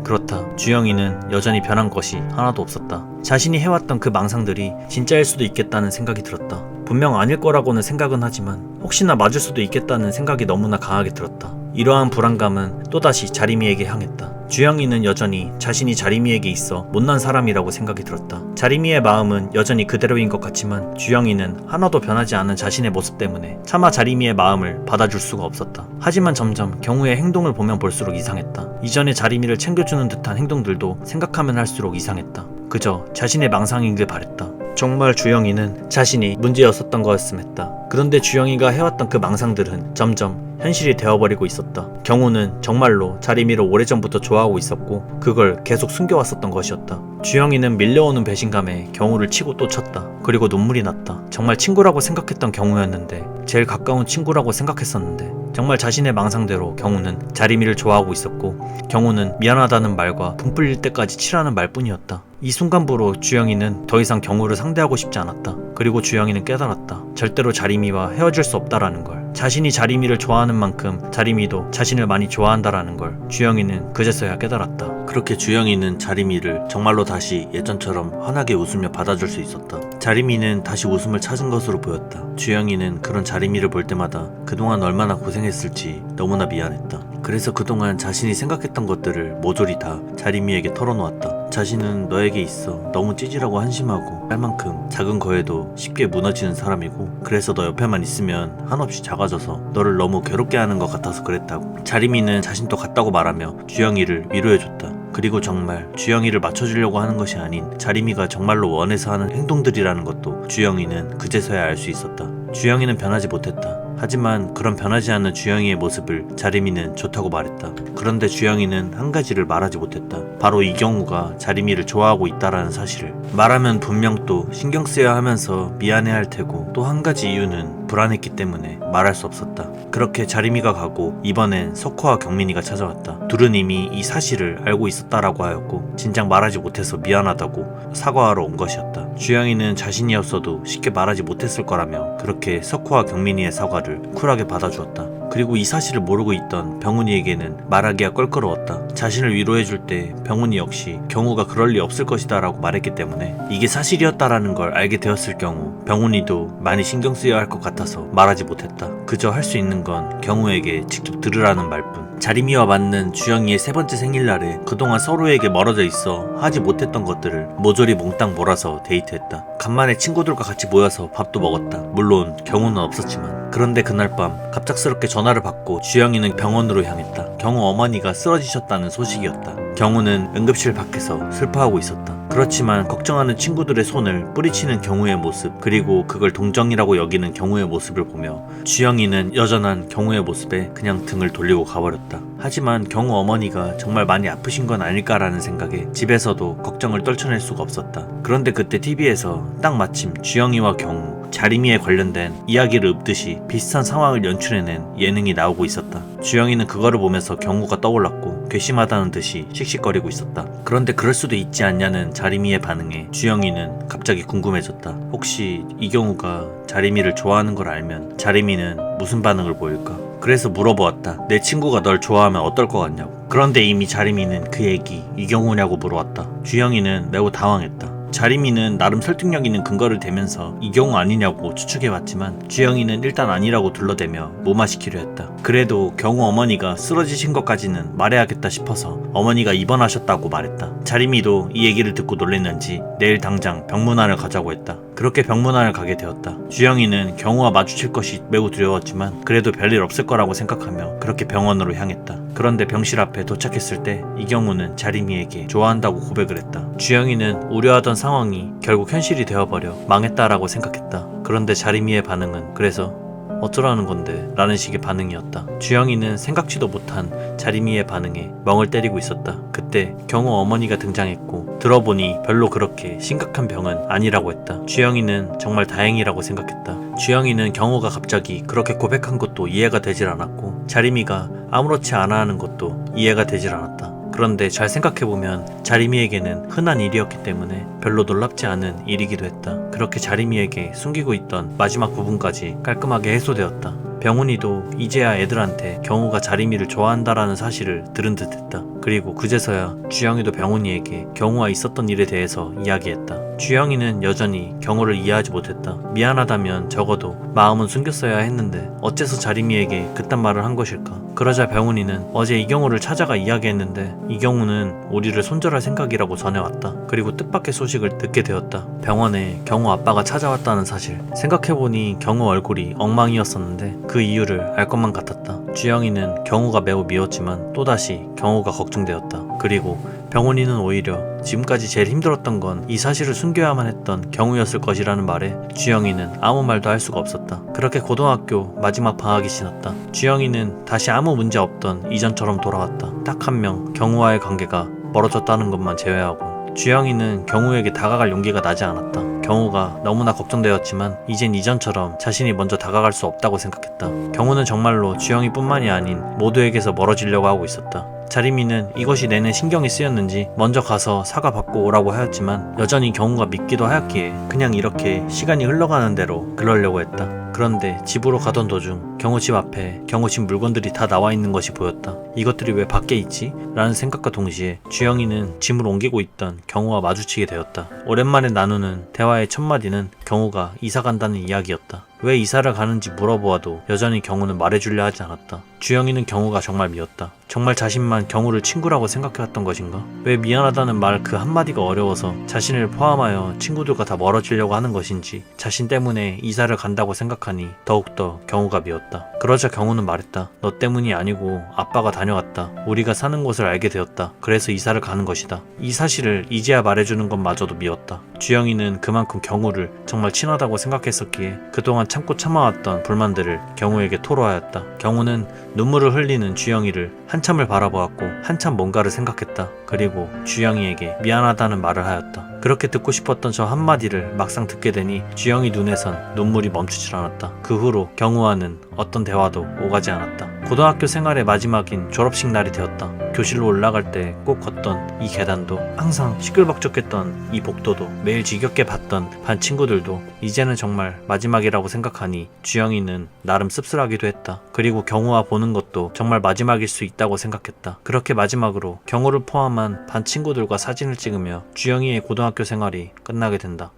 그렇다. 주영이는 여전히 변한 것이 하나도 없었다. 자신이 해왔던 그 망상들이 진짜일 수도 있겠다는 생각이 들었다. 분명 아닐 거라고는 생각은 하지만 혹시나 맞을 수도 있겠다는 생각이 너무나 강하게 들었다. 이러한 불안감은 또다시 자리미에게 향했다. 주영이는 여전히 자신이 자리미에게 있어 못난 사람이라고 생각이 들었다. 자리미의 마음은 여전히 그대로인 것 같지만 주영이는 하나도 변하지 않은 자신의 모습 때문에 차마 자리미의 마음을 받아줄 수가 없었다. 하지만 점점 경우의 행동을 보면 볼수록 이상했다. 이전에 자리미를 챙겨주는 듯한 행동들도 생각하면 할수록 이상했다. 그저 자신의 망상이길 바랬다. 정말 주영이는 자신이 문제였었던 거였음 했다. 그런데 주영이가 해왔던 그 망상들은 점점 현실이 되어버리고 있었다. 경우는 정말로 자리미를 오래전부터 좋아하고 있었고 그걸 계속 숨겨왔었던 것이었다. 주영이는 밀려오는 배신감에 경우를 치고 또 쳤다. 그리고 눈물이 났다. 정말 친구라고 생각했던 경우였는데 제일 가까운 친구라고 생각했었는데 정말 자신의 망상대로 경우는 자리미를 좋아하고 있었고 경우는 미안하다는 말과 분 풀릴 때까지 치라는 말뿐이었다. 이 순간부로 주영이는 더 이상 경우를 상대하고 싶지 않았다. 그리고 주영이는 깨달았다. 절대로 자림이와 헤어질 수 없다라는 걸. 자신이 자림이를 좋아하는 만큼 자림이도 자신을 많이 좋아한다라는 걸 주영이는 그제서야 깨달았다. 그렇게 주영이는 자림이를 정말로 다시 예전처럼 환하게 웃으며 받아줄 수 있었다. 자림이는 다시 웃음을 찾은 것으로 보였다. 주영이는 그런 자림이를 볼 때마다 그동안 얼마나 고생했을지 너무나 미안했다. 그래서 그동안 자신이 생각했던 것들을 모조리 다 자림이에게 털어놓았다. 자신은 너에게 있어 너무 찌질하고 한심하고 할 만큼 작은 거에도 쉽게 무너지는 사람이고, 그래서 너 옆에만 있으면 한없이 작아져서 너를 너무 괴롭게 하는 것 같아서 그랬다고. 자림이는 자신도 같다고 말하며 주영이를 위로해줬다. 그리고 정말 주영이를 맞춰주려고 하는 것이 아닌 자림이가 정말로 원해서 하는 행동들이라는 것도 주영이는 그제서야 알 수 있었다. 주영이는 변하지 못했다. 하지만 그런 변하지 않는 주영이의 모습을 자림이는 좋다고 말했다. 그런데 주영이는 한 가지를 말하지 못했다. 바로 이경우가 자림이를 좋아하고 있다라는 사실을. 말하면 분명 또 신경 쓰여야 하면서 미안해할 테고, 또 한 가지 이유는 불안했기 때문에 말할 수 없었다. 그렇게 자림이가 가고 이번엔 석호와 경민이가 찾아왔다. 둘은 이미 이 사실을 알고 있었다라고 하였고, 진작 말하지 못해서 미안하다고 사과하러 온 것이었다. 주영이는 자신이 없어도 쉽게 말하지 못했을 거라며 그렇게 석호와 경민이의 사과를 쿨하게 받아주었다. 그리고 이 사실을 모르고 있던 병훈이에게는 말하기가 껄끄러웠다. 자신을 위로해줄 때 병훈이 역시 경우가 그럴 리 없을 것이다 라고 말했기 때문에 이게 사실이었다라는 걸 알게 되었을 경우 병훈이도 많이 신경 쓰여야 할 것 같아서 말하지 못했다. 그저 할 수 있는 건 경우에게 직접 들으라는 말뿐. 자림이와 맞는 주영이의 세 번째 생일날에 그동안 서로에게 멀어져 있어 하지 못했던 것들을 모조리 몽땅 몰아서 데이트했다. 간만에 친구들과 같이 모여서 밥도 먹었다. 물론 경우는 없었지만. 그런데 그날 밤 갑작스럽게 전화를 받고 주영이는 병원으로 향했다. 경우 어머니가 쓰러지셨다는 소식이었다. 경우는 응급실 밖에서 슬퍼하고 있었다. 그렇지만 걱정하는 친구들의 손을 뿌리치는 경우의 모습, 그리고 그걸 동정이라고 여기는 경우의 모습을 보며 주영이는 여전한 경우의 모습에 그냥 등을 돌리고 가버렸다. 하지만 경우 어머니가 정말 많이 아프신 건 아닐까라는 생각에 집에서도 걱정을 떨쳐낼 수가 없었다. 그런데 그때 TV에서 딱 마침 주영이와 경우, 자림이에 관련된 이야기를 읊듯이 비슷한 상황을 연출해낸 예능이 나오고 있었다. 주영이는 그거를 보면서 경우가 떠올랐고 괘씸하다는 듯이 씩씩거리고 있었다. 그런데 그럴 수도 있지 않냐는 자림이의 반응에 주영이는 갑자기 궁금해졌다. 혹시 이경우가 자림이를 좋아하는 걸 알면 자림이는 무슨 반응을 보일까? 그래서 물어보았다. 내 친구가 널 좋아하면 어떨 것 같냐고. 그런데 이미 자림이는 그 애기 이경우냐고 물어왔다. 주영이는 매우 당황했다. 자림이는 나름 설득력 있는 근거를 대면서 이경우 아니냐고 추측해봤지만 주영이는 일단 아니라고 둘러대며 무마시키려 했다. 그래도 경우 어머니가 쓰러지신 것까지는 말해야겠다 싶어서 어머니가 입원하셨다고 말했다. 자림이도 이 얘기를 듣고 놀랬는지 내일 당장 병문안을 가자고 했다. 그렇게 병문안을 가게 되었다. 주영이는 경우와 마주칠 것이 매우 두려웠지만 그래도 별일 없을 거라고 생각하며 그렇게 병원으로 향했다. 그런데 병실 앞에 도착했을 때 이경우는 자림이에게 좋아한다고 고백을 했다. 주영이는 우려하던 상황이 결국 현실이 되어버려 망했다라고 생각했다. 그런데 자림이의 반응은 그래서 어쩌라는 건데? 라는 식의 반응이었다. 주영이는 생각지도 못한 자림이의 반응에 멍을 때리고 있었다. 그때 경우 어머니가 등장했고 들어보니 별로 그렇게 심각한 병은 아니라고 했다. 주영이는 정말 다행이라고 생각했다. 주영이는 경우가 갑자기 그렇게 고백한 것도 이해가 되질 않았고 자림이가 아무렇지 않아 하는 것도 이해가 되질 않았다. 그런데 잘 생각해보면 자림이에게는 흔한 일이었기 때문에 별로 놀랍지 않은 일이기도 했다. 그렇게 자림이에게 숨기고 있던 마지막 부분까지 깔끔하게 해소되었다. 병훈이도 이제야 애들한테 경우가 자림이를 좋아한다라는 사실을 들은 듯 했다. 그리고 그제서야 주영이도 병훈이에게 경우와 있었던 일에 대해서 이야기했다. 주영이는 여전히 경우를 이해하지 못했다. 미안하다면 적어도 마음은 숨겼어야 했는데 어째서 자림이에게 그딴 말을 한 것일까? 그러자 병훈이는 어제 이경우를 찾아가 이야기했는데 이경우는 우리를 손절할 생각이라고 전해왔다. 그리고 뜻밖의 소식을 듣게 되었다. 병원에 경우 아빠가 찾아왔다는 사실. 생각해보니 경우 얼굴이 엉망이었었는데 그 이유를 알 것만 같았다. 주영이는 경우가 매우 미웠지만 또다시 경우가 걱정되었다. 그리고 병훈이는 오히려 지금까지 제일 힘들었던 건 이 사실을 숨겨야만 했던 경우였을 것이라는 말에 주영이는 아무 말도 할 수가 없었다. 그렇게 고등학교 마지막 방학이 지났다. 주영이는 다시 아무 문제 없던 이전처럼 돌아왔다. 딱 한 명 경우와의 관계가 멀어졌다는 것만 제외하고 주영이는 경우에게 다가갈 용기가 나지 않았다. 경우가 너무나 걱정되었지만 이젠 이전처럼 자신이 먼저 다가갈 수 없다고 생각했다. 경우는 정말로 주영이뿐만이 아닌 모두에게서 멀어지려고 하고 있었다. 자리미는 이것이 내내 신경이 쓰였는지 먼저 가서 사과 받고 오라고 하였지만 여전히 경우가 믿기도 하였기에 그냥 이렇게 시간이 흘러가는 대로 그러려고 했다. 그런데 집으로 가던 도중 경호 집 앞에 경호 집 물건들이 다 나와 있는 것이 보였다. 이것들이 왜 밖에 있지? 라는 생각과 동시에 주영이는 짐을 옮기고 있던 경호와 마주치게 되었다. 오랜만에 나누는 대화의 첫 마디는 경호가 이사 간다는 이야기였다. 왜 이사를 가는지 물어보아도 여전히 경호는 말해주려 하지 않았다. 주영이는 경호가 정말 미웠다. 정말 자신만 경호를 친구라고 생각해왔던 것인가? 왜 미안하다는 말 그 한마디가 어려워서 자신을 포함하여 친구들과 다 멀어지려고 하는 것인지 자신 때문에 이사를 간다고 생각하니 더욱더 경호가 미웠다. 그러자 경호는 말했다. 너 때문이 아니고 아빠가 다녀갔다. 우리가 사는 곳을 알게 되었다. 그래서 이사를 가는 것이다. 이 사실을 이제야 말해주는 것마저도 미웠다. 주영이는 그만큼 경호를 정말 친하다고 생각했었기에 그동안 참고 참아왔던 불만들을 경호에게 토로하였다. 경호는 눈물을 흘리는 주영이를 한참을 바라보았고 한참 뭔가를 생각했다. 그리고 주영이에게 미안하다는 말을 하였다. 그렇게 듣고 싶었던 저 한마디를 막상 듣게 되니 주영이 눈에선 눈물이 멈추질 않았다. 그 후로 경호와는 어떤 대화도 오가지 않았다. 고등학교 생활의 마지막인 졸업식 날이 되었다. 교실로 올라갈 때 꼭 걷던 이 계단도 항상 시끌벅적했던 이 복도도 매일 지겹게 봤던 반 친구들도 이제는 정말 마지막이라고 생각하니 주영이는 나름 씁쓸하기도 했다. 그리고 경호와 보는 것도 정말 마지막일 수 있다고 생각했다. 그렇게 마지막으로 경호를 포함한 반 친구들과 사진을 찍으며 주영이의 고등학교 생활이 끝나게 된다.